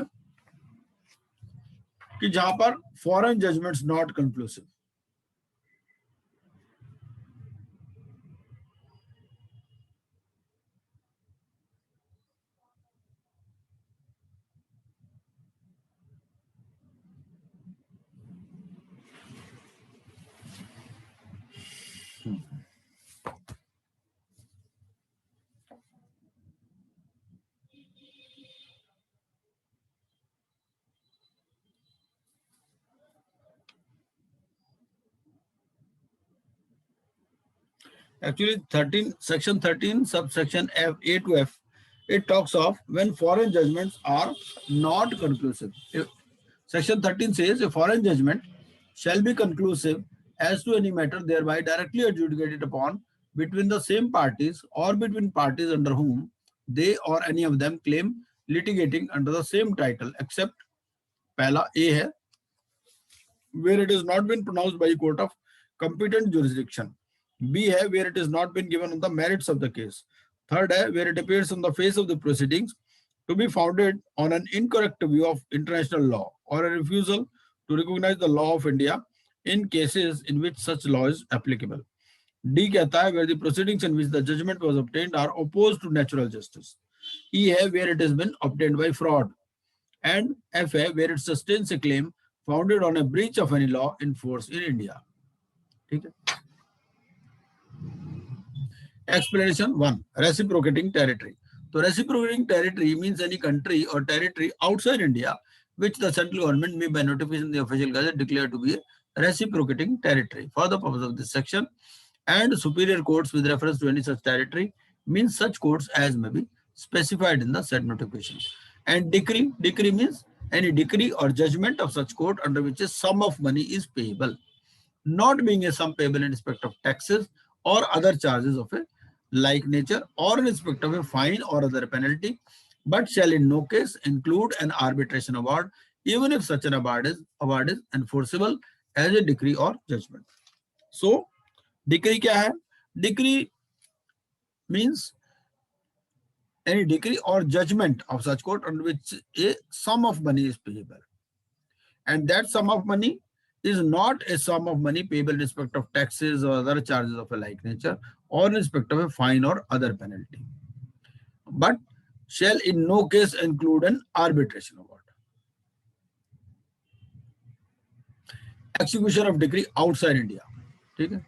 कि जहां पर foreign judgments not conclusive. Actually, section 13, subsection F, A to F, it talks of when foreign judgments are not conclusive. Section 13 says a foreign judgment shall be conclusive as to any matter thereby directly adjudicated upon between the same parties or between parties under whom they or any of them claim litigating under the same title, except पहला A है where it has not been pronounced by a court of competent jurisdiction. B है where it has not been given on the merits of the case. Third है where it appears on the face of the proceedings to be founded on an incorrect view of international law or a refusal to recognize the law of India in cases in which such law is applicable. D कहता है where the proceedings in which the judgment was obtained are opposed to natural justice. E है where it has been obtained by fraud. And F है where it sustains a claim founded on a breach of any law in force in India. ठीक है. Explanation 1. Reciprocating territory. So reciprocating territory means any country or territory outside India which the central government may by notification in the official gazette declare to be a reciprocating territory. For the purpose of this section, and superior courts with reference to any such territory means such courts as may be specified in the said notification. And decree means any decree or judgment of such court under which a sum of money is payable, not being a sum payable in respect of taxes or other charges of a like nature or in respect of a fine or other penalty, but shall in no case include an arbitration award, even if such an award is enforceable as a decree or judgment. So, decree क्या है? Decree means any decree or judgment of such court on which a sum of money is payable, and that sum of money is not a sum of money payable in respect of taxes or other charges of a like nature, or in respect of a fine or other penalty, but shall in no case include an arbitration award. Execution of decree outside India. ठीक है,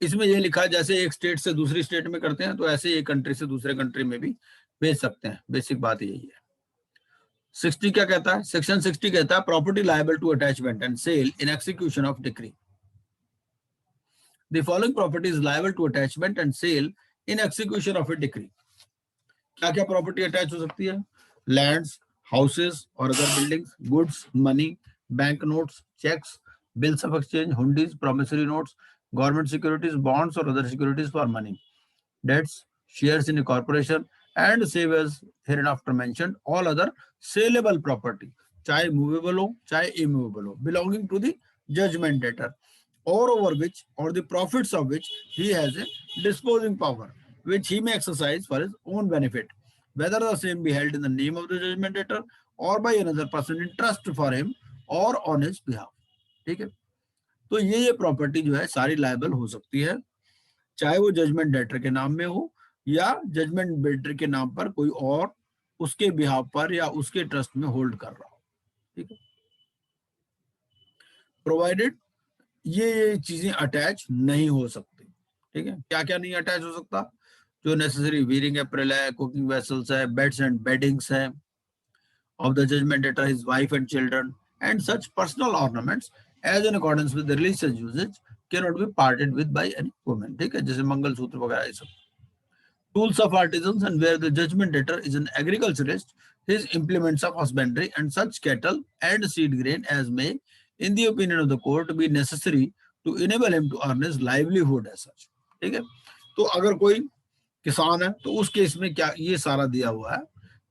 इसमें ये लिखा है जैसे एक state से दूसरी स्टेट में करते हैं, तो ऐसे एक कंट्री से दूसरे कंट्री में भी भेज सकते हैं। बेसिक बात यही है। 60 क्या कहता है? सेक्शन 60 कहता है property liable to attachment and sale in execution of decree. The following property is liable to attachment and sale in execution of a decree. क्या क्या प्रॉपर्टी अटैच हो सकती है? लैंड्स, हाउसेस और other buildings, goods, money, bank notes, cheques, bills of exchange, hundis, promissory notes, government securities, bonds or other securities for money, debts, shares in a corporation, and save as hereinafter mentioned all other saleable property, चाहे movable हो चाहे immovable हो, belonging to the judgment debtor, or over which or the profits of which he has a disposing power, which he may exercise for his own benefit, whether the same be held in the name of the judgment debtor or by another person in trust for him or on his behalf। ठीक है, तो ये property जो है सारी liable हो सकती है, चाहे वो जजमेंट डेटर के नाम में हो या जजमेंट डेटर के नाम पर कोई और उसके बिहाफ पर या उसके ट्रस्ट में होल्ड कर रहा हो। ठीक है, प्रोवाइडेड ये चीजें अटैच नहीं हो सकती। ठीक है, क्या क्या नहीं अटैच हो सकता? जो नेसेसरी वीयरिंग एप्रेल है, कुकिंग वेसल्स है, बेड्स एंड बेडिंग्स है of the judgment debtor, his wife and children, and such personal ornaments as in accordance with the religious usage cannot be parted with by any woman। ठीक है, जैसे मंगलसूत्र वगैरह ये सब। Tools of artisans, and where the judgment debtor is an agriculturist, his implements of husbandry and such cattle and seed grain as may, in the opinion of the court, be necessary to enable him to earn his livelihood as such। ठीक है, तो अगर कोई किसान है तो उस case में क्या ये सारा दिया हुआ है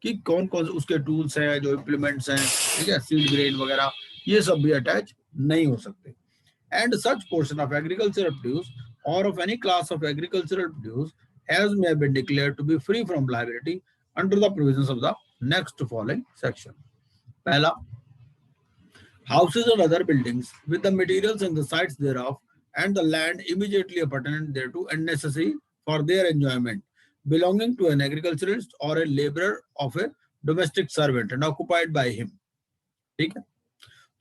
कि कौन कौन से उसके टूल्स हैं, जो इम्प्लीमेंट्स हैं, ठीक है, सीड ग्रेन वगैरह, ये सब भी अटैच नहीं हो सकते। And such portion of agricultural produce or of any class of agricultural produce as may have been declared to be free from liability under the provisions of the next following section। पहला, houses and other buildings with the materials and the sites thereof and the land immediately appurtenant thereto and necessary for their enjoyment belonging to an agriculturist or a laborer of a domestic servant and occupied by him। ठीक है,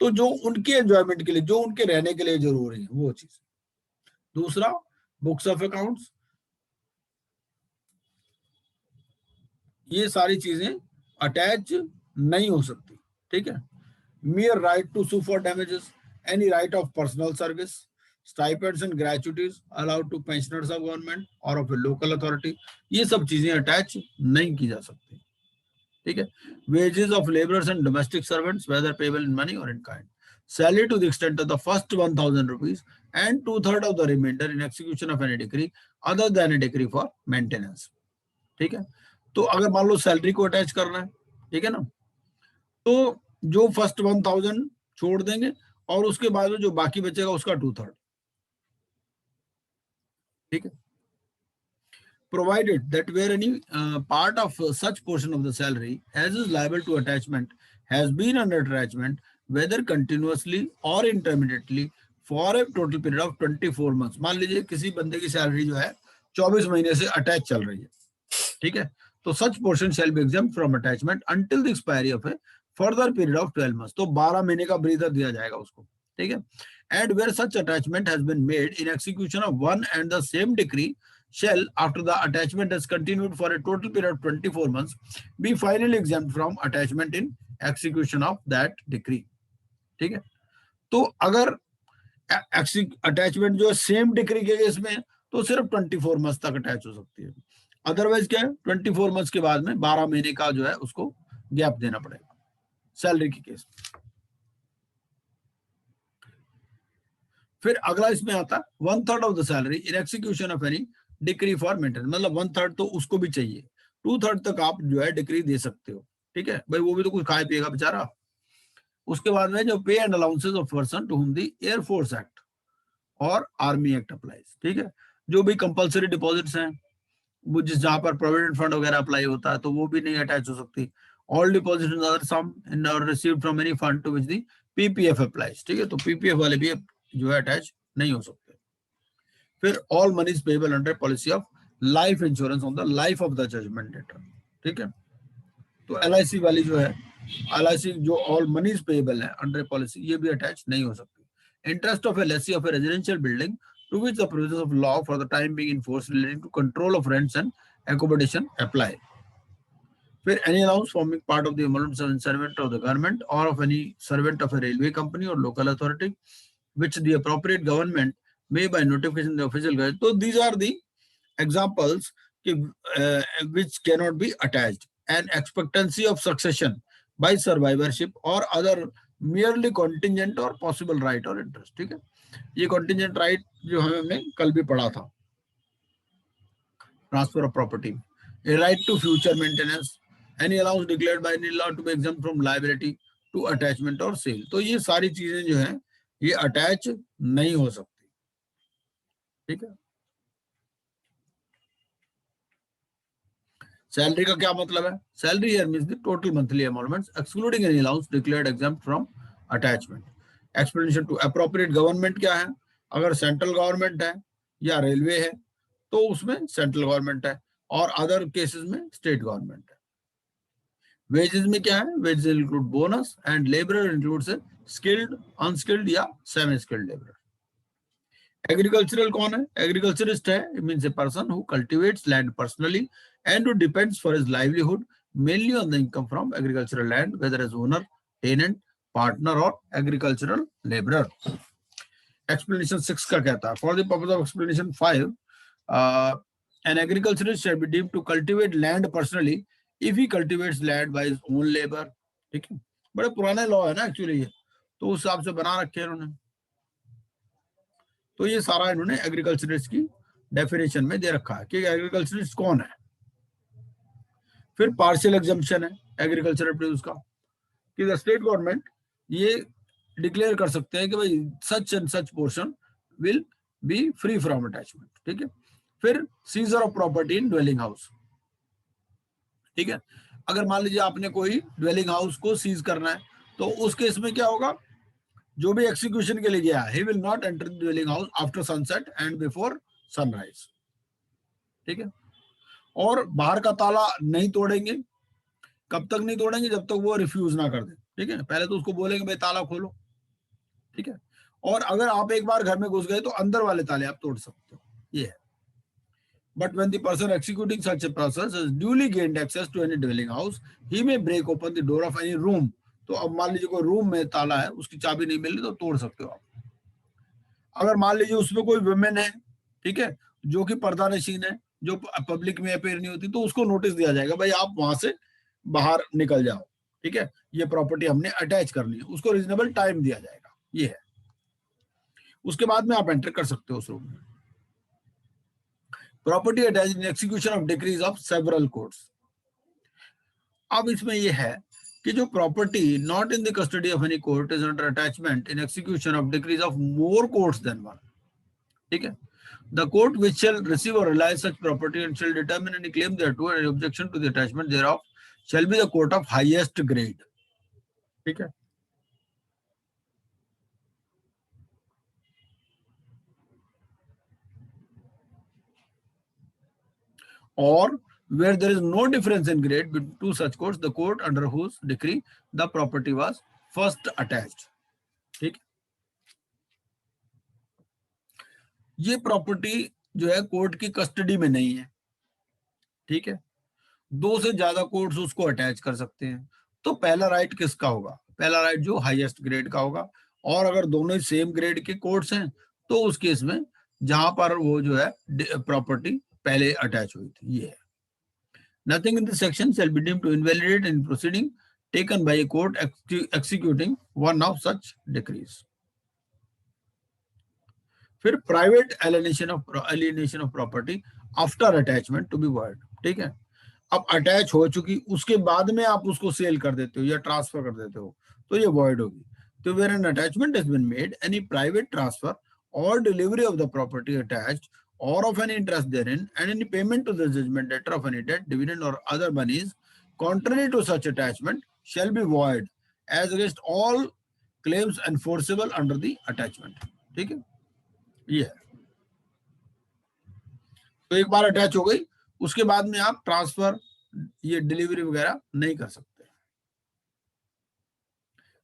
तो जो उनके enjoyment के लिए, जो उनके रहने के लिए जरूरी है वो चीज। दूसरा, बुक्स ऑफ अकाउंट्स, ये सारी चीजें अटैच नहीं हो सकती। ठीक है, mere right to sue for damages, any right of personal service, stipends and gratuities allowed to pensioners of government or of a local authority, ये सब चीजें अटैच नहीं की जा सकती। ठीक है, wages of laborers and domestic servants whether payable in money or in kind, salary to the extent of the first 1000 rupees and 2/3 of the remainder in execution of any decree other than a decree for maintenance। ठीक है, तो अगर मान लो salary को attach करना है, ठीक है ना, तो जो फर्स्ट 1000 छोड़ देंगे और उसके बाद में जो बाकी बचेगा उसका 2/3। ठीक है, provided that where any part of such portion of the salary as is liable to attachment has been under attachment whether continuously or intermittently for a total period of 24 months। मान लीजिए किसी बंदे की सैलरी जो है 24 महीने से attach चल रही है, ठीक है, तो such portion shall be exempt from attachment until the expiry of a further period of 12 months। तो 12 महीने का ब्रीदर दिया जाएगा उसको। ठीक है, and where such attachment has been made in execution of one and the same decree shall, after the attachment has continued for a total period of 24 months, be finally exempt from attachment in execution of that decree। ठीक है, तो अगर attachment जो same decree के case में तो सिर्फ 24 month तक अटैच हो सकती है, अदरवाइज क्या है 24 मंथ के बाद में 12 महीने का जो है उसको गैप देना पड़ेगा सैलरी के केस। फिर अगला इसमें आता है 1/3 of the salary in execution of any decree for maintenance, मतलब 1/3 तो उसको भी चाहिए, 2/3 तक आप जो है डिक्री दे सकते हो। ठीक है भाई, वो भी तो कुछ खाए पिएगा बेचारा। उसके बाद में जो pay and allowances of person to whom the Air Force Act और आर्मी एक्ट अप्लाइज, ठीक है। जो भी कंपलसरी डिपॉजिट्स हैं, वो जिस जहां पर प्रोविडेंट फंड वगैरह अप्लाई होता है तो वो भी नहीं अटैच हो सकती। All deposit in other sum in or received from any fund to which the PPF applies, ठीक है। तो पीपीएफ वाले भी जो है अटैच नहीं हो सकते। फिर all monies payable under policy of life insurance on the life of the judgment debtor, ठीक है। तो एलआईसी वाली जो है, एलआईसी जो ऑल मनीज पेएबल है अंडर पॉलिसी, ये भी अटैच नहीं हो सकती। Interest of a lessee of a residential building to which the provisions of law for the time being in force relating to control of rents and accommodation apply. फिर any allowance forming part of the employment of servant of the government or of any servant of a railway company or local authority which the appropriate government may by notification the official gazette. So these are the examples which cannot be attached. An expectancy of succession by survivorship or other merely contingent or possible right or interest, ठीक है। ये contingent right जो हमने कल भी पढ़ा था, transfer of property, a right to future maintenance, any allowance declared by any law to be exempt from liability to attachment or sale। तो ये सारी चीजें जो है ये अटैच नहीं हो सकती, ठीक है। सैलरी का क्या मतलब है? Salary here means the total monthly emoluments excluding any allowance declared exempt from attachment. Explanation to appropriate government क्या है? अगर सेंट्रल गवर्नमेंट है या रेलवे है तो उसमें सेंट्रल गवर्नमेंट है, और अदर केसेस में स्टेट गवर्नमेंट है। वेजेस में क्या है? Wages include bonus and labourer includes skilled, unskilled या सेमी स्किल्ड लेबरर। एग्रीकल्चरल कौन है? एग्रीकल्चरिस्ट है, it means a person who cultivates land personally and who depends for his livelihood mainly on the income from agricultural land, whether as owner, tenant, partner or agricultural laborer. Explanation 6 का कहता है, for the purpose of explanation 5, an agriculturist shall be deemed to cultivate land personally if he cultivates land by his own labor, ठीक है। बड़े पुराने law है ना actually ये, तो उस हिसाब से बना रखे हैं इन्होंने। तो ये सारा इन्होंने एग्रीकल्चरिस्ट की डेफिनेशन में दे रखा है कि एग्रीकल्चरिस्ट कौन है। फिर पार्शियल एग्जम्पशन है एग्रीकल्चरल प्रोड्यूस का, कि द स्टेट गवर्नमेंट ये डिक्लेयर कर सकते हैं कि भाई such and such portion will be free from attachment, ठीक है। फिर scissor of property in dwelling house, ठीक है। अगर मान लीजिए आपने कोई ड्वेलिंग हाउस को सीज करना है तो उस केस में क्या होगा? जो भी एक्सिक्यूशन के लिए गया, he will not enter the dwelling house after sunset and before sunrise, ठीक है। और बाहर का ताला नहीं तोड़ेंगे। कब तक नहीं तोड़ेंगे? जब तक वो रिफ्यूज ना कर दे, ठीक है। पहले तो उसको बोलेंगे भाई ताला खोलो, ठीक है। और अगर आप एक बार घर में घुस गए तो अंदर वाले ताले आप तोड़ सकते हो, ये है। But when the person executing such a process has duly gained access to any dwelling house, he may break open the door of any room. तो अब मान लीजिए कोई रूम में ताला है, उसकी चाबी नहीं मिल रही तो तोड़ सकते हो आप। अगर मान लीजिए उसमें कोई वुमेन है, ठीक है, जो कि पर्दा नशीन है, जो पब्लिक में अपेयर नहीं होती, तो उसको नोटिस दिया जाएगा भाई आप वहां से बाहर निकल जाओ, ठीक है, ये प्रॉपर्टी हमने अटैच करनी है, उसको रीजनेबल टाइम दिया जाएगा, ये है। उसके बाद में आप एंटर कर सकते हो उस रूम में। Property attach in execution of decrees of several courts. अब इसमें ये है कि जो property not in the custody of any court is under attachment in execution of decrees of more courts than one, ठीक है। The court which shall receive or realize such property and shall determine any claim thereto and any objection to the attachment thereof shall be the court of highest grade, ठीक है। Or where there is no difference in grade between two such courts, the court under whose decree the property was first attached, ठीक। ये property जो है court की custody में नहीं है, ठीक है। दो से ज्यादा कोर्ट्स उसको अटैच कर सकते हैं। तो पहला राइट किसका होगा? पहला राइट जो हाईएस्ट ग्रेड का होगा। और अगर दोनों ही सेम ग्रेड के कोर्ट्स हैं तो उस केस में जहां पर वो जो है प्रॉपर्टी पहले अटैच हुई थी, ये है। Nothing in this section shall be deemed to invalidate in proceeding taken by a court executing one of such decrees. फिर private alienation of property after attachment to be void, ठीक है। अब attach हो चुकी, उसके बाद में आप उसको सेल कर देते हो या ट्रांसफर कर देते हो, तो ये void होगी. तो where an attachment has been made, any private transfer or delivery of the property attached or of any interest therein, and any payment to the judgment debtor of any debt, dividend or other monies contrary to such attachment shall be void as against all claims enforceable under the attachment. ठीक है, ये है. तो एक बार attach हो गई, उसके बाद में आप ट्रांसफर, ये डिलीवरी वगैरह नहीं कर सकते.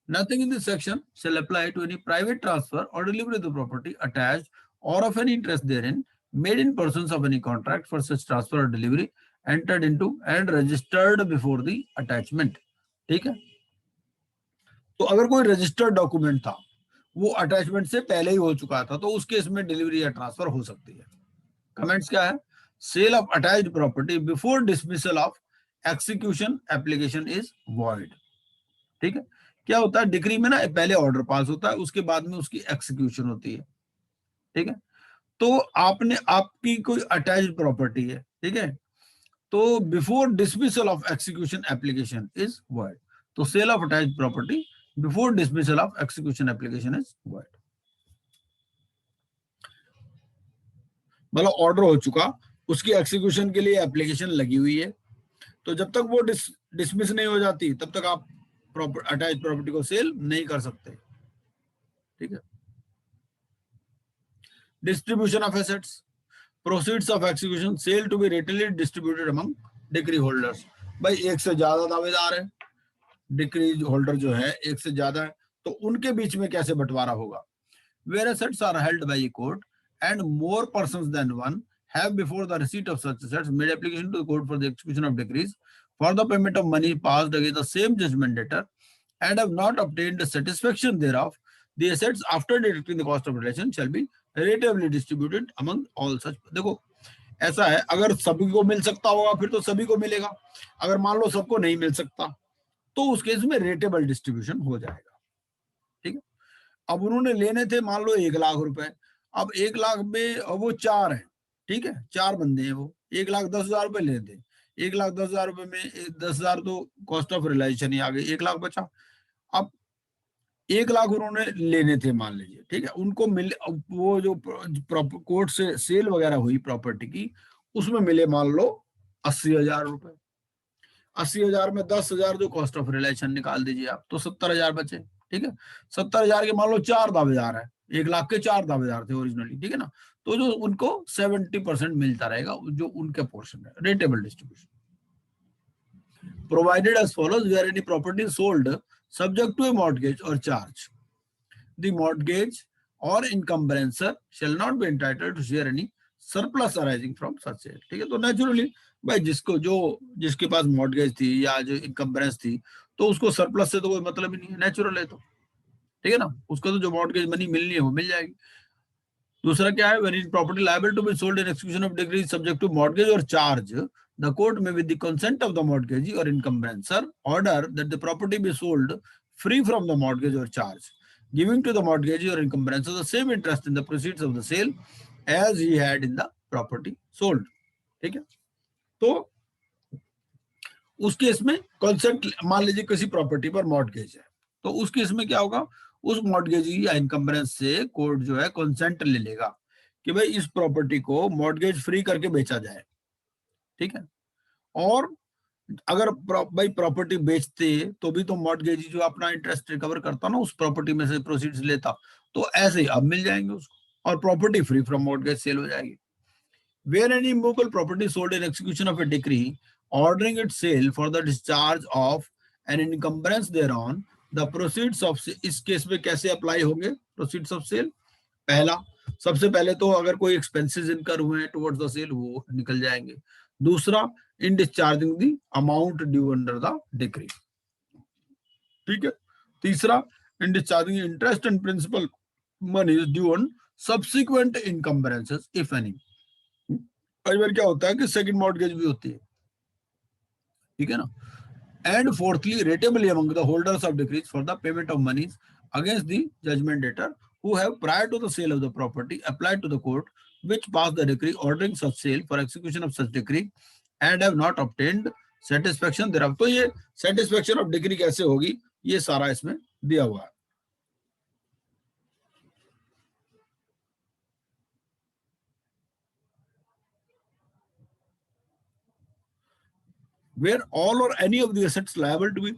Nothing in this section shall apply to any private transfer or delivery of the property attached or of any interest therein made in persons of any contract for such transfer or delivery entered into and registered before the attachment. ठीक है, तो अगर कोई registered document था, वो attachment से पहले ही हो चुका था, तो उस केस में डिलीवरी या ट्रांसफर हो सकती है. कमेंट्स क्या है? Sale of attached property before dismissal of execution application is void. ठीक है, क्या होता है डिक्री में ना, पहले ऑर्डर पास होता है, उसके बाद में उसकी एक्सिक्यूशन होती है. ठीक है, तो आपने, आपकी कोई अटैच्ड प्रॉपर्टी है, ठीक है, तो before dismissal of execution application is void. तो sale of attached property before dismissal of execution application is void. मतलब ऑर्डर हो चुका, उसकी एक्सिक्यूशन के लिए एप्लीकेशन लगी हुई है, तो जब तक वो डिसमिस नहीं हो जाती तब तक आप अटैच प्रॉपर्टी को सेल नहीं कर सकते. ठीक है, distribution of assets, proceeds of execution sale to be rateably distributed among decree holders. भाई एक से ज्यादा दावेदार है, डिक्री होल्डर जो है एक से ज्यादा है, तो उनके बीच में कैसे बंटवारा होगा? Where assets are held by a court and more persons than one have before the receipt of such assets made application to the court for the execution of decrees for the payment of money passed against the same judgment debtor and have not obtained the satisfaction thereof, the assets after deducting the cost of relation shall be ratably distributed among all such. देखो ऐसा है, अगर सभी को मिल सकता होगा फिर तो सभी को मिलेगा, अगर मान लो सबको नहीं मिल सकता तो उस केस में रेटेबल डिस्ट्रीब्यूशन हो जाएगा. ठीक है, अब उन्होंने लेने थे मान लो 1 लाख रुपए, अब 1 लाख में वो 4 है, ठीक है, 4 बंदे हैं, वो 1,10,000 रुपए लेते, 1,10,000 रुपए में 10,000 तो कॉस्ट ऑफ रिलाइजेशन ही आ गई, 1 लाख बचा. अब 1 लाख उन्होंने लेने थे मान लीजिए, ठीक है, उनको मिले, वो जो कोर्ट से सेल वगैरह हुई प्रॉपर्टी की, उसमें मिले मान लो 80,000 रुपए. 80,000 में 10,000 जो कॉस्ट ऑफ रिलेशन निकाल दीजिए आप, तो 70,000 बचे. ठीक है, 70,000 के मान लो 4 दावेदार है, 1 लाख के 4 दावेदार थे ओरिजिनली. ठीक है ना, तो जो उनको 70% मिलता रहेगा जो उनके पोर्शन है. Rateable distribution provided as follows, where any property sold subject to a mortgage or charge, the mortgage or incumbrancer shall not be entitled to share any surplus arising from such sale. ठीक है, तो naturally भाई जिसके पास mortgage थी या जो encumbrance थी, तो उसको सरप्लस से तो कोई मतलब ही नहीं है, नेचुरल है. तो ठीक है ना, उसको तो जो मॉर्टगेज मनी मिलनी है वो मिल जाएगी. दूसरा क्या है, when property liable to be sold in execution of decrees subject to mortgage or charge, the court में with the consent of the mortgagee or incumbrancer order that the property be sold free from the mortgage or charge, giving to the mortgagee or incumbrancer the same interest in the proceeds of the sale as he had in the property sold. ठीक है, तो उस case में consent, मान लीजिए किसी property पर mortgage है, तो उस केस में क्या होगा, उस मॉर्टगेजी या इनकम्बरेंस से कोर्ट जो है कंसेंट ले लेगा कि भाई इस प्रॉपर्टी को मॉर्टगेज फ्री करके बेचा जाए. ठीक है, और अगर भाई प्रॉपर्टी बेचते तो भी तो मॉर्टगेजी जो अपना इंटरेस्ट रिकवर करता ना, उस प्रॉपर्टी में से प्रोसीड्स लेता, तो ऐसे ही अब मिल जाएंगे उसको, और property free from mortgage sale हो जाएगी. Where any immovable property sold in execution of a decree ordering its sale for the discharge of an encumbrance thereon, the proceeds of, इस केस में कैसे अप्लाई होंगे proceeds of sale? पहला, सबसे पहले तो अगर कोई एक्सपेंसेस इनकर हुए हैं टुवर्ड्स द सेल, वो निकल जाएंगे. दूसरा, in discharging the amount due under the decree. ठीक है, तीसरा, in discharging interest and principal money due on subsequent encumbrances if any. कई बार क्या होता है कि सेकंड मॉर्टगेज भी होती है. ठीक है ना. And fourthly, rateably among the holders of decrees for the payment of moneys against the judgment debtor who have prior to the sale of the property applied to the court which passed the decree ordering such sale for execution of such decree and have not obtained satisfaction thereof. तो ये satisfaction of decree कैसे होगी, ये सारा इसमें दिया हुआ है। Where all or any of the assets liable to be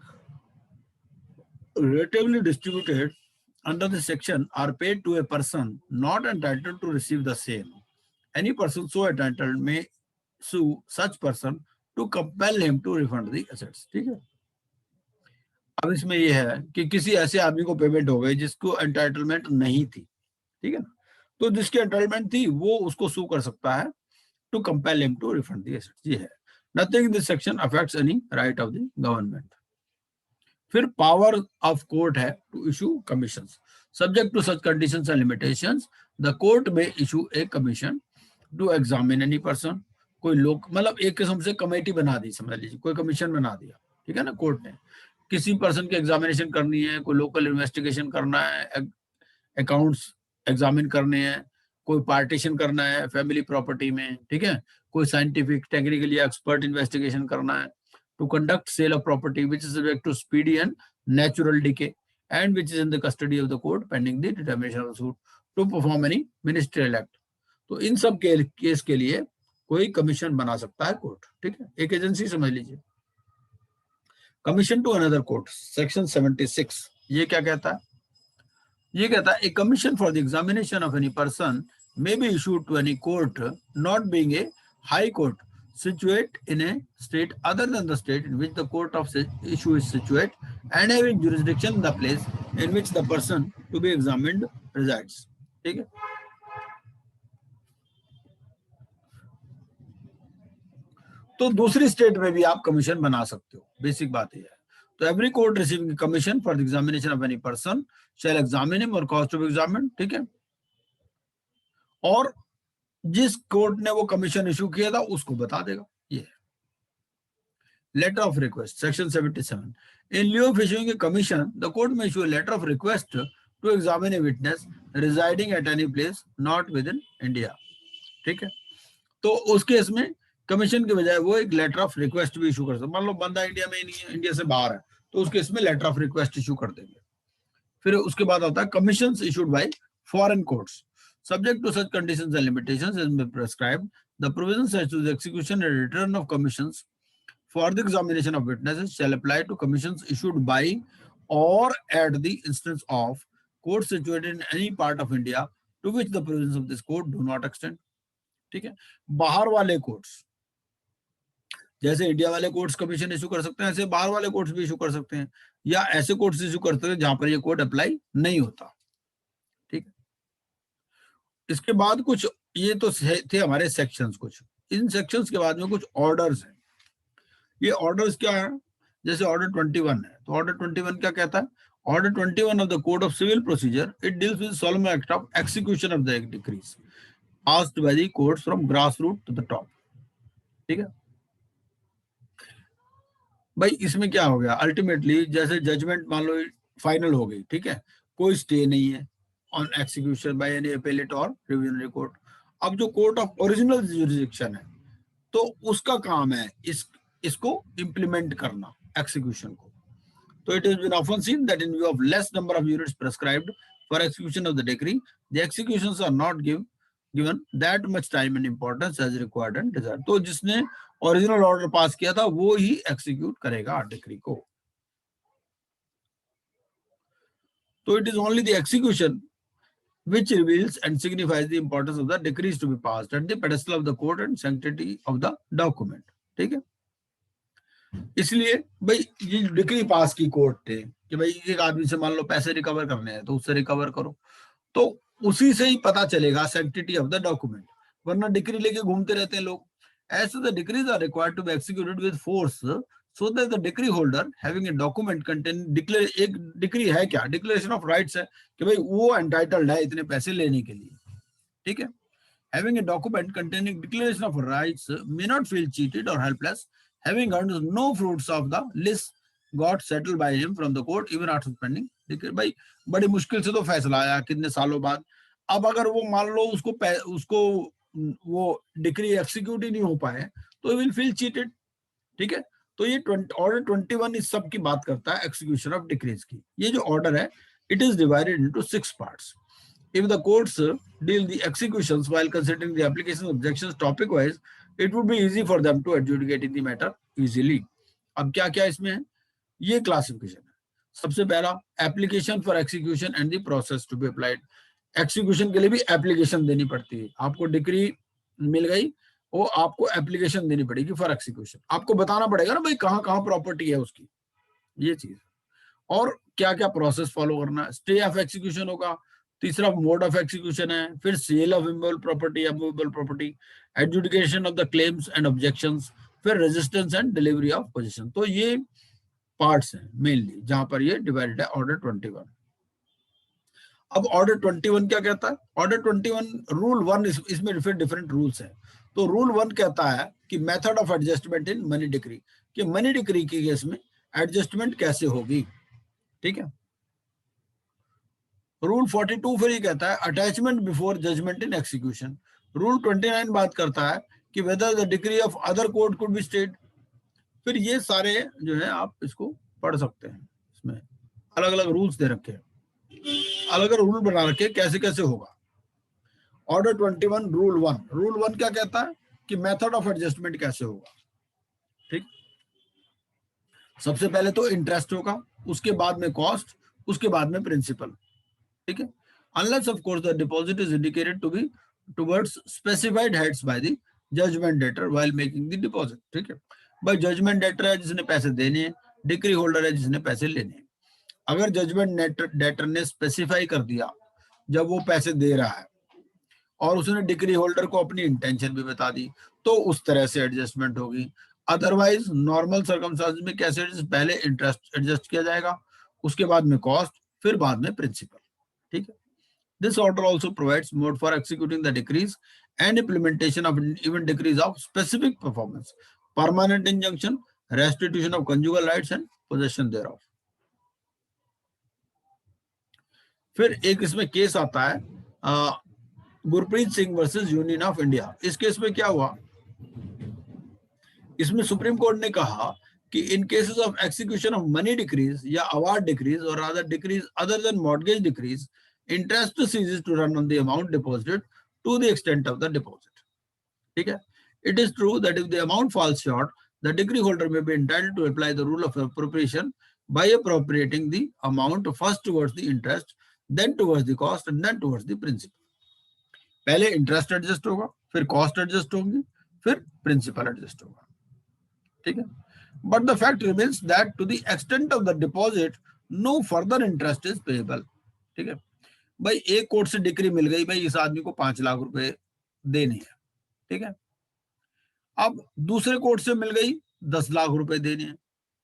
relatively distributed under the section are paid to a person not entitled to receive the same. Any person so entitled may sue such person to compel him to refund the assets. ठीक है। अब इसमें यह है कि किसी ऐसे आदमी को पेमेंट हो गई जिसको एंटाइटलमेंट नहीं थी, ठीक है ना, तो जिसकी एंटाइटलमेंट थी वो उसको सू कर सकता है to compel him to refund the assets. ये है, nothing in this section affects any right of the government. फिर पावर ऑफ कोर्ट है to issue commission, subject to such conditions and limitations the court may issue a commission to examine any person. कोई लोग मतलब एक किस्म से committee बना दी, समझ लीजिए कोई कमीशन बना दिया, ठीक है ना, कोर्ट ने किसी पर्सन की एग्जामिनेशन करनी है, कोई लोकल इन्वेस्टिगेशन करना है, अकाउंट्स एग्जामिन करने हैं, कोई पार्टीशन करना है फैमिली प्रॉपर्टी में, ठीक है, कोई साइंटिफिक टेक्निकली एक्सपर्ट इन्वेस्टिगेशन करना है, to conduct sale of property which is subject to speedy and natural decay and which is in the custody of the court pending the determination of suit, to perform any ministerial act. तो इन सब के case के लिए कोई commission बना सकता है कोर्ट, ठीक है, एक एजेंसी समझ लीजिए। Commission to another court, section 76 ये क्या कहता है? ये कहता है a commission for the examination of any person may be issued to any court not being a high court situate in a state other than the state in which the court of issue is situate and having jurisdiction in the place in which the person to be examined resides। ठीक है, तो दूसरी state में भी आप commission बना सकते हो, बेसिक बात यह है। तो every court receiving commission for the examination of any person shall examine him और कॉस्ट ऑफ एग्जामिन, ठीक है, और जिस कोर्ट ने वो कमीशन इशू किया था उसको बता देगा। ये letter of request, section 77 in lieu of issuing a commission the court may issue a letter of request to examine a witness residing at any place not within India। ठीक है, तो उस केस में कमीशन के बजाय वो एक letter of request भी इशू कर सकते। मान लो बंदा इंडिया में ही नहीं है, इंडिया से बाहर है, तो उस केस में लेटर ऑफ रिक्वेस्ट इशू कर देंगे। फिर उसके बाद आता है commissions issued by foreign courts subject to such conditions and limitations as may prescribed the provisions as to the execution and return of commissions for the examination of witnesses shall apply to commissions issued by or at the instance of courts situated in any part of India to which the provisions of this code do not extend। ठीक है, बाहर वाले courts जैसे India वाले courts commission issue कर सकते हैं, ऐसे बाहर वाले कोर्ट्स भी इशू कर सकते हैं, या ऐसे कोर्ट्स इशू कर सकते हैं जहां पर ये कोड अप्लाई नहीं होता। ठीक है, इसके बाद कुछ ये तो थे हमारे सेक्शंस, कुछ इन सेक्शंस के बाद में कुछ ऑर्डर्स हैं। ये ऑर्डर्स क्या है? जैसे ऑर्डर 21 है, तो ऑर्डर 21 क्या कहता है? Order 21 of the code of civil procedure it deals with solemn act of execution of the decrees passed by the courts from grass root to the top. ठीक है भाई, इसमें क्या हो गया? अल्टीमेटली जैसे जजमेंट मान लो फाइनल हो गई, ठीक है, कोई स्टे नहीं है on execution by any appellate और रिविजनरी कोर्ट। अब जो कोर्ट ऑफ ओरिजिनल जुरिसडिक्शन है, तो उसका काम है इसको इम्प्लीमेंट करना, एक्सिक्यूशन को। तो it is been often seen that in view of less number of units prescribed for execution of the decree the executions are not given that much time and importance as required and desired। तो जिसने original order pass किया था वो ही execute करेगा decree को। तो it is only the execution which reveals and signifies the importance of the decrees to be passed at the pedestal of the court and sanctity of the document। ठीक है, इसलिए भाई ये डिक्री पास की court थे कि भाई एक आदमी से मान लो पैसे रिकवर करने हैं तो उससे रिकवर करो, तो उसी से ही पता चलेगा सैंक्टिटी ऑफ द डॉक्यूमेंट, वरना डिक्री लेके घूमते रहते हैं लोग। ऐसे the decrees are required to be executed with force so that the decree holder having a document contain declare, एक डिक्री है क्या? डिक्लेरेशन ऑफ राइट्स है कि भाई वो एंटाइटल्ड है इतने पैसे लेने के लिए। ठीक है, having a document containing declaration of rights may not feel cheated or helpless having earned no fruits of the list got settled by him from the court even after pending decree। भाई बड़ी मुश्किल से तो फैसला आया कितने सालों बाद, अब अगर वो मान लो उसको वो डिक्री एक्सिक्यूट ही नहीं हो पाए तो विल फील चीटेड। ठीक है, तो ये ऑर्डर 21 इस सब की बात करता है एक्सिक्यूशन ऑफ डिक्रीज की। ये जो ऑर्डर है it is divided into 6 parts. If the courts deal the executions while considering the application objections topic wise, it would be easy for them to adjudicate the matter easily. अब क्या क्या इसमें है, ये क्लासिफिकेशन है। सबसे पहला application for execution and the process to be applied. Execution के लिए भी एप्लीकेशन देनी पड़ती है। आपको डिक्री मिल गई, वो आपको एप्लीकेशन देनी पड़ेगी फॉर एक्सिक्यूशन। आपको बताना पड़ेगा ना भाई कहाँ कहाँ प्रॉपर्टी है उसकी, ये चीज। और क्या क्या प्रोसेस फॉलो करना है। स्टे ऑफ एक्सिक्यूशन होगा, तीसरा मोड ऑफ एक्सिक्यूशन है, फिर sale of immovable property, movable property, adjudication of the claims and objections, फिर resistance and delivery of possession. तो ये पार्ट्स हैं मेनली जहां पर ये डिवाइडेड है ऑर्डर 21। अब ऑर्डर 21 क्या कहता है? ऑर्डर 21 रूल 1, इसमें फिर डिफरेंट रूल्स हैं। तो रूल 1 कहता है कि method of adjustment in money decree, कि मनी डिक्री के केस में एडजस्टमेंट कैसे होगी, ठीक है। रूल 42 फिर ये कहता है attachment before judgment in execution. Rule 29 बात करता है कि whether the decree of other court could be stayed. फिर ये सारे जो है आप इसको पढ़ सकते हैं, इसमें अलग अलग रूल्स दे रखे हैं, अलग अलग रूल बना रखे कैसे कैसे होगा। ऑर्डर 21 रूल 1, रूल 1 क्या कहता है कि मेथड ऑफ एडजस्टमेंट कैसे होगा, ठीक। सबसे पहले तो इंटरेस्ट होगा, उसके बाद में कॉस्ट, उसके बाद में प्रिंसिपल, ठीक है। Unless of course the deposit is indicated to be towards specified heads by the judgment debtor while making the deposit, ठीक है। भाई जजमेंट डेटर है जिसने पैसे देने हैं, डिक्री होल्डर है जिसने पैसे लेने हैं। अगर जजमेंट डेटर ने स्पेसिफाई कर दिया जब वो पैसे दे रहा है और उसने डिक्री होल्डर को अपनी इंटेंशन भी बता दी, तो उस तरह से एडजस्टमेंट होगी। अदरवाइज नॉर्मल सर्कमस्टेंसेस में कैसे पहले इंटरेस्ट एडजस्ट किया जाएगा, उसके बाद में कॉस्ट, फिर बाद में प्रिंसिपल, ठीक है। This order also provides mode for executing the decrees and implementation of even decrees of specific performance, permanent injunction, restitution of conjugal rights and possession thereof. फिर एक इसमें केस आता है Gurpreet Singh versus union of India. इस case में क्या हुआ, इसमें सुप्रीम कोर्ट ने कहा कि in cases of execution of money decrees या अवार्ड डिक्रीज और other decrees other than mortgage decrease, interest ceases to run on the amount deposited to the extent of the deposit, ठीक है। It is true that if the amount falls short, the decree holder may be entitled to apply the rule of appropriation by appropriating the amount first towards the interest, then towards the cost and then towards the principal. पहले interest adjust होगा, फिर cost adjust होगी, फिर principal adjust होगा, ठीक है। But the fact remains that to the extent of the deposit no further interest is payable, ठीक है। भाई एक कोर्ट से डिक्री मिल गई, भाई इस आदमी को 5 लाख रुपए देने हैं, ठीक है। अब दूसरे कोर्ट से मिल गई 10 लाख रुपए देने हैं,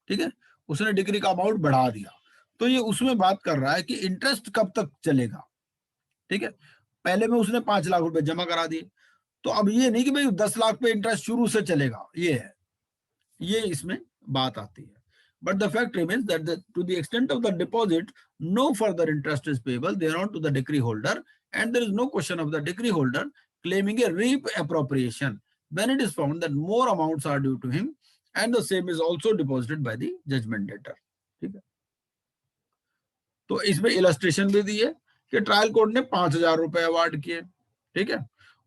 ठीक है। उसने डिक्री का अमाउंट बढ़ा दिया, तो ये उसमें बात कर रहा है कि इंटरेस्ट कब तक चलेगा, ठीक है। पहले में उसने 5 लाख रुपए जमा करा दिए, तो अब ये नहीं कि भाई 10 लाख पे इंटरेस्ट शुरू से चलेगा, ये है, ये इसमें बात आती है। But the fact remains that to the extent of the deposit no further interest is payable thereon to the decree holder and there is no question of the decree holder claiming a reappropriation when it is found that more amounts are due to him and the same is also deposited by the judgment debtor, ठीक है। तो इसमें illustration भी दी है कि trial court ने 5,000 रुपए award किए, ठीक है,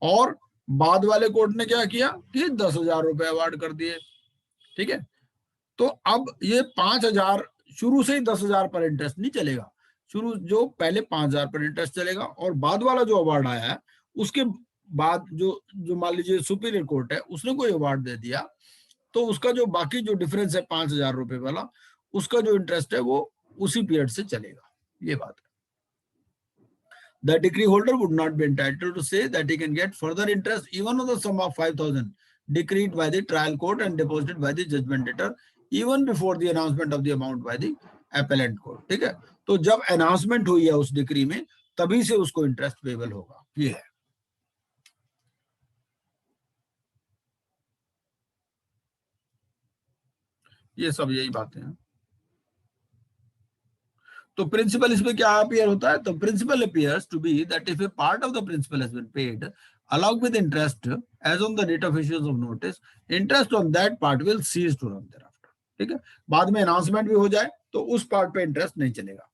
और बाद वाले कोर्ट ने क्या किया कि 10,000 रुपए अवार्ड कर दिए, ठीक है। तो अब ये 5,000 शुरू से ही 10,000 पर इंटरेस्ट नहीं चलेगा, शुरू जो पहले 5,000 पर इंटरेस्ट चलेगा, और बाद वाला जो अवार्ड आया है उसके बाद जो मान लीजिए सुपीरियर कोर्ट है उसने कोई अवार्ड दे दिया, तो उसका जो बाकी जो डिफरेंस है 5,000 रुपए वाला, उसका जो इंटरेस्ट है वो उसी पीरियड से चलेगा, ये बात है। The decree holder would not be entitled to say that he can get further interest even on the sum of 5,000 decreed by the trial court and deposited by the judgment debtor even before the announcement of the amount by the appellant court, ठीक है। तो जब announcement हुई है उस decree में तभी से उसको इंटरेस्ट पेबल होगा, ये है। ये सब यही बातें हैं। तो प्रिंसिपल इसमें क्या अपीयर होता है, तो principal appears to be that if a part of the principal has been paid along with interest as on the date of issuance of notice, interest on that part will cease to run thereafter, ठीक है, बाद में announcement भी हो जाए तो उस part पे इंटरेस्ट नहीं चलेगा।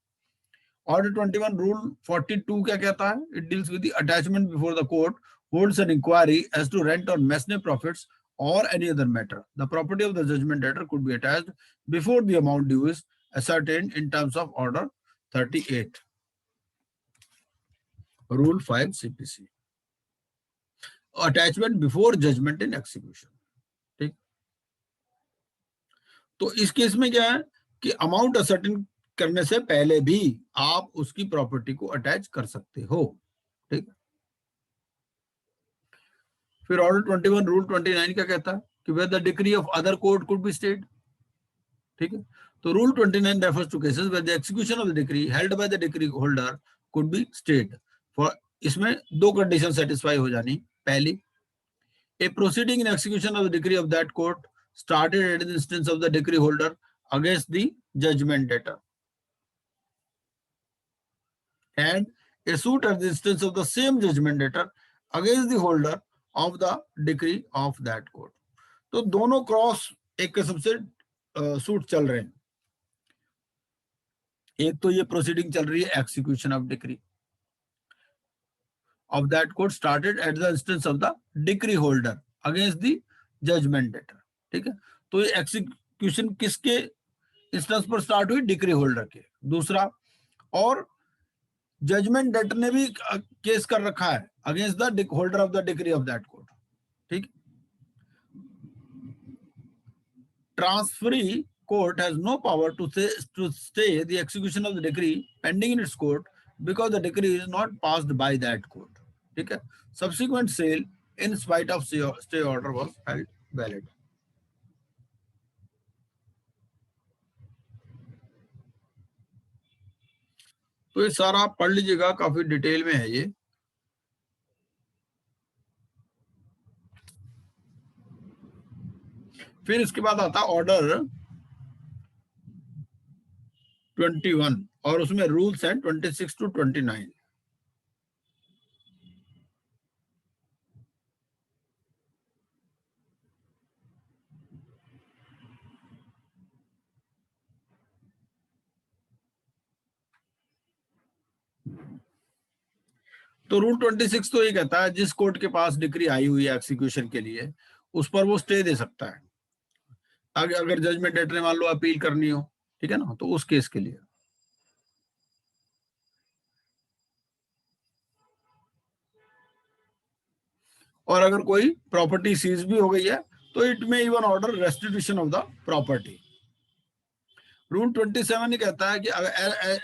ऑर्डर 21 रूल 42 क्या कहता है? It deals with the attachment before the court holds an inquiry as to rent or mesne profits or any other matter. The property of the judgment debtor could be attached before the amount due is ascertained in terms of Order 38. Rule 5 CPC. Attachment before judgment in execution. ठीक, तो इस case में क्या है कि amount ascertain करने से पहले भी आप उसकी प्रॉपर्टी को अटैच कर सकते हो। ठीक, फिर ऑर्डर 21 रूल 29 क्या कहता है कि where the decree of other court could be stayed। ठीक है, तो rule 29 refers to cases where the execution of the decree held by the decree holder could be stayed for, इसमें दो कंडीशन सेटिस्फाई हो जानी। पहली, a proceeding in execution of the decree of that court started at the instance of the decree holder against the judgment debtor, and a suit at the instance of the same judgment debtor against the holder of the decree of that court। तो दोनों cross एक किस्म से suit चल रहे हैं। एक तो ये प्रोसीडिंग चल रही है execution of decree of that court started at the instance of the decree holder against the judgment debtor. ठीक है, तो ये एक्सिक्यूशन किसके इंस्टेंस पर स्टार्ट हुई? डिक्री होल्डर के। दूसरा, और जजमेंट डेटर ने भी केस कर रखा है against the holder of the decree of that court. ठीक, transferee court has no power to stay the execution of the decree pending in its court because the decree is not passed by that court। ठीक है, subsequent sale in spite of stay order was held valid। तो ये सारा आप पढ़ लीजिएगा, काफी detail में है ये। फिर इसके बाद आता ऑर्डर 21 और उसमें रूल्स हैं 26 to 29। तो रूल 26 तो ये कहता है जिस कोर्ट के पास डिक्री आई हुई है एक्सिक्यूशन के लिए उस पर वो स्टे दे सकता है, आगे अगर जजमेंट डेटर ने मान लो अपील करनी हो, ठीक है ना, तो उस केस के लिए। और अगर कोई प्रॉपर्टी सीज भी हो गई है तो इट में even order restitution of the property. Rule 27 कहता है कि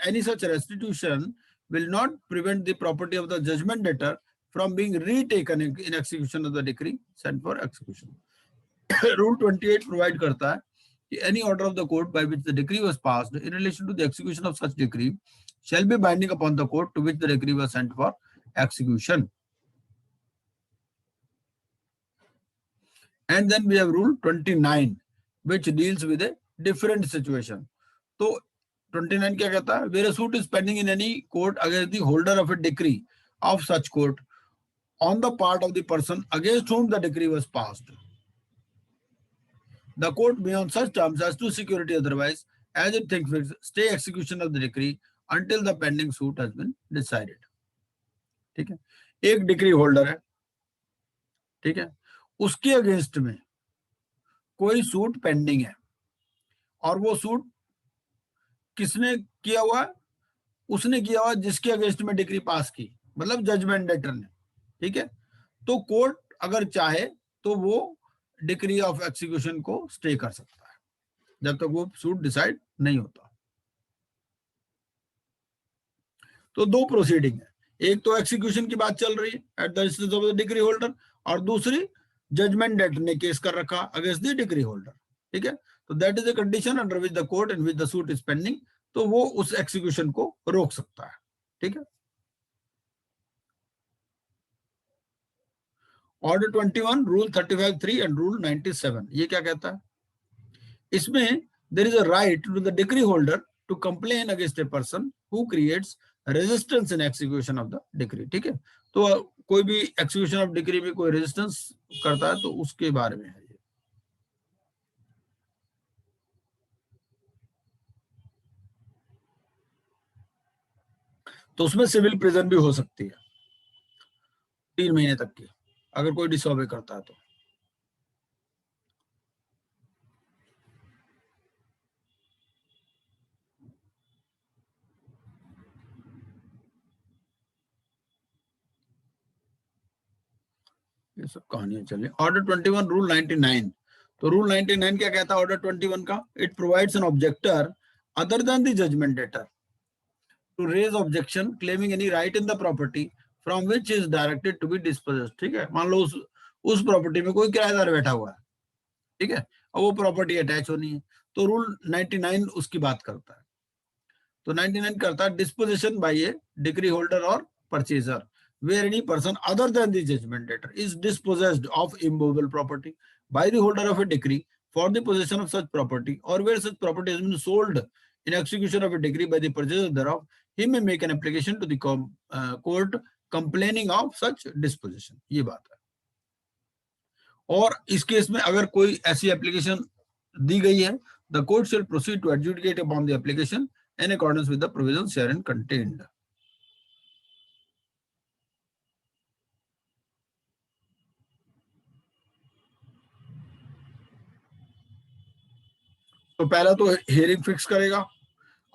any such restitution will not prevent the property of the judgment debtor from being retaken in execution of the decree sent for execution। Rule 28 provide करता है कि any order of the court by which the decree was passed in relation to the execution of such decree shall be binding upon the court to which the decree was sent for execution। And then we have rule 29 which deals with a different situation। तो 29 क्या कहता है? Where a suit is pending in any court against the holder of a decree of such court on the part of the person against whom the decree was passed, the court may on such terms as to security otherwise as it thinks fit stay execution of the decree until the pending suit has been decided। ठीक है, एक decree holder है, ठीक है, उसके against में कोई suit pending है और वो सूट किसने किया हुआ है? उसने किया हुआ जिसके अगेंस्ट में डिक्री पास की, मतलब जजमेंट डेटर ने। ठीक है, तो कोर्ट अगर चाहे तो वो डिक्री ऑफ एक्सिक्यूशन को स्टे कर सकता है जब तक वो सूट डिसाइड नहीं होता। तो दो प्रोसीडिंग है, एक तो एक्सिक्यूशन की बात चल रही है eight the instance of the decree holder और दूसरी जजमेंट डेटर ने केस कर रखा अगेंस्ट द डिक्री होल्डर। ठीक है, तो that is a condition under which the court in which the suit is pending, तो वो उस एक्सिक्यूशन को रोक सकता है। ठीक है, ऑर्डर 21 रूल 35(3) एंड रूल 97 ये क्या कहता है? इसमें there is a right to the decree holder to complain against a person who creates resistance in execution of the decree. ठीक है, तो कोई भी एक्सिक्यूशन ऑफ डिक्री में कोई रेजिस्टेंस करता है तो उसके बारे में है ये। तो उसमें सिविल प्रिजन भी हो सकती है 3 महीने तक की, अगर कोई डिसऑबे करता है तो। ये सब कहानियां चली। Order 21 rule 99। तो रूल 99 क्या कहता है ऑर्डर 21 का? It provides an objector other than the judgment debtor to raise objection claiming any right in the property from which is directed to be disposed. ठीक है, मान लो उस प्रॉपर्टी में कोई किराएदार बैठा हुआ है, ठीक है, और वो प्रॉपर्टी अटैच होनी है, तो रूल 99 उसकी बात करता है। तो 99 करता है डिस्पोजिशन बाय ए डिक्री होल्डर और purchaser where any person other than the judgment debtor is dispossessed of immovable property by the holder of a decree for the possession of such property, or where such property has been sold in execution of a decree by the purchaser thereof, he may make an application to the court complaining of such disposition। ये बात है। और इस case में अगर कोई ऐसी application दी गई है, the court shall proceed to adjudicate upon the application in accordance with the provisions herein contained। तो पहला तो हियरिंग फिक्स करेगा।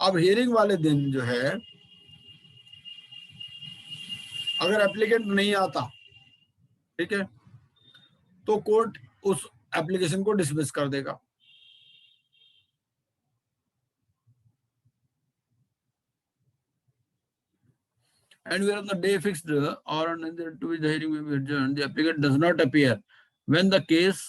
अब हियरिंग वाले दिन जो है, अगर एप्लीकेंट नहीं आता, ठीक है, तो कोर्ट उस एप्लीकेशन को डिसमिस कर देगा। And where on the day fixed or on the to which the hearing may be adjourned, the applicant does not appear when the case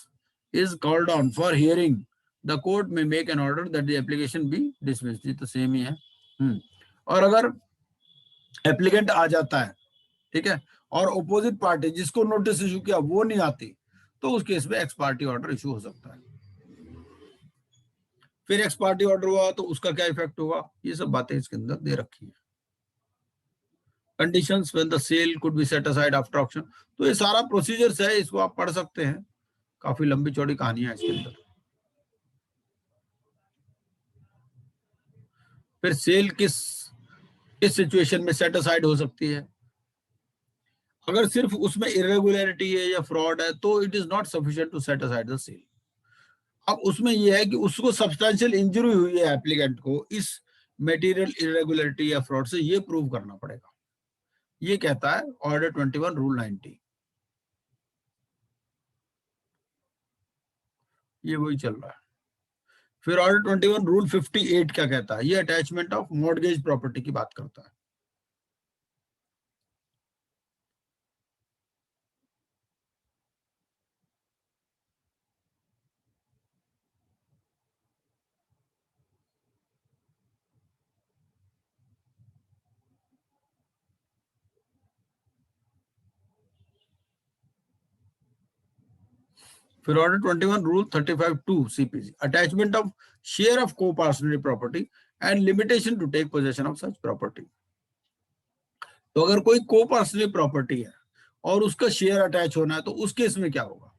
is called on for hearing, the court may make an order that the application be dismissed। ये तो same ही है। और अगर applicant आ जाता है, ठीक है, और अपोजिट पार्टी जिसको नोटिस इशू किया वो नहीं आती, तो उस केस में एक्स पार्टी ऑर्डर इशू हो सकता है। फिर एक्स पार्टी ऑर्डर हुआ तो उसका क्या इफेक्ट होगा, ये सब बातें इसके अंदर दे रखी है। Conditions when the sale could be set aside after auction. तो ये सारा प्रोसीजर्स है, इसको आप पढ़ सकते हैं, काफी लंबी चौड़ी कहानी है इसके अंदर। फिर सेल किस सिचुएशन में सेट असाइड हो सकती है? अगर सिर्फ उसमें इरेगुलरिटी है या फ्रॉड है तो it is not sufficient to set aside the sale. अब उसमें यह है कि उसको सब्सटेंशियल इंजरी हुई है एप्लीकेंट को इस मटेरियल इरेगुलरिटी या फ्रॉड से, ये प्रूव करना पड़ेगा। ये कहता है ऑर्डर 21 रूल 90। ये वही चल रहा है। फिर ऑर्डर 21 रूल 58 क्या कहता है? ये अटैचमेंट ऑफ मॉर्गेज प्रॉपर्टी की बात करता है। फिर order 21 rule 35(2) CPC attachment of share of coparcenary property and limitation to take possession of such property. तो अगर कोई को पार्सनरी प्रॉपर्टी है और उसका शेयर अटैच होना है तो उस केस में क्या होगा?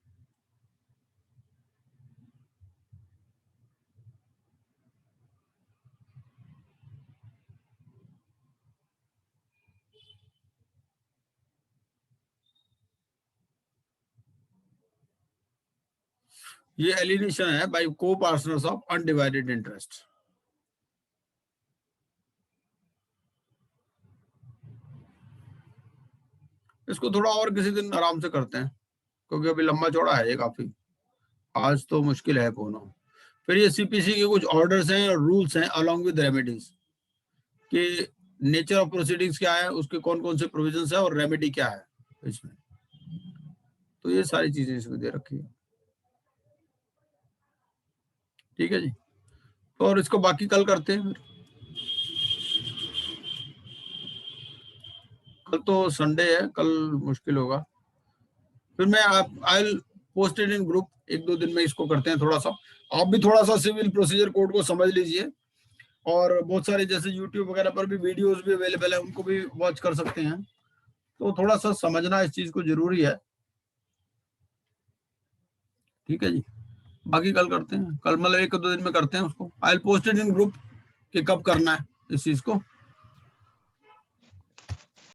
ये एलिनेशन है बाय को पार्टनर्स ऑफ अनडिवाइडेड इंटरेस्ट। इसको थोड़ा और किसी दिन आराम से करते हैं, क्योंकि अभी लंबा चौड़ा है ये काफी, आज तो मुश्किल है कोनो। फिर ये सीपीसी के कुछ ऑर्डर्स हैं और रूल्स हैं अलोंग विद रेमेडीज, कि नेचर ऑफ प्रोसीडिंग्स क्या है, उसके कौन कौन से प्रोविजंस है और रेमेडी क्या है इसमें। तो ये सारी चीजें इसमें दे रखी है। ठीक है जी, तो और इसको बाकी कल करते हैं। फिर कल तो संडे है, कल मुश्किल होगा। फिर मैं I post it in group, 1-2 दिन में इसको करते हैं थोड़ा सा। आप भी थोड़ा सा सिविल प्रोसीजर कोड को समझ लीजिए, और बहुत सारे जैसे यूट्यूब वगैरह पर भी वीडियोस भी अवेलेबल है, उनको भी वॉच कर सकते हैं। तो थोड़ा सा समझना इस चीज को जरूरी है। ठीक है जी, बाकी कल करते हैं, कल मतलब 1-2 दिन में करते हैं उसको। I post it in group कि कब करना है इस चीज को।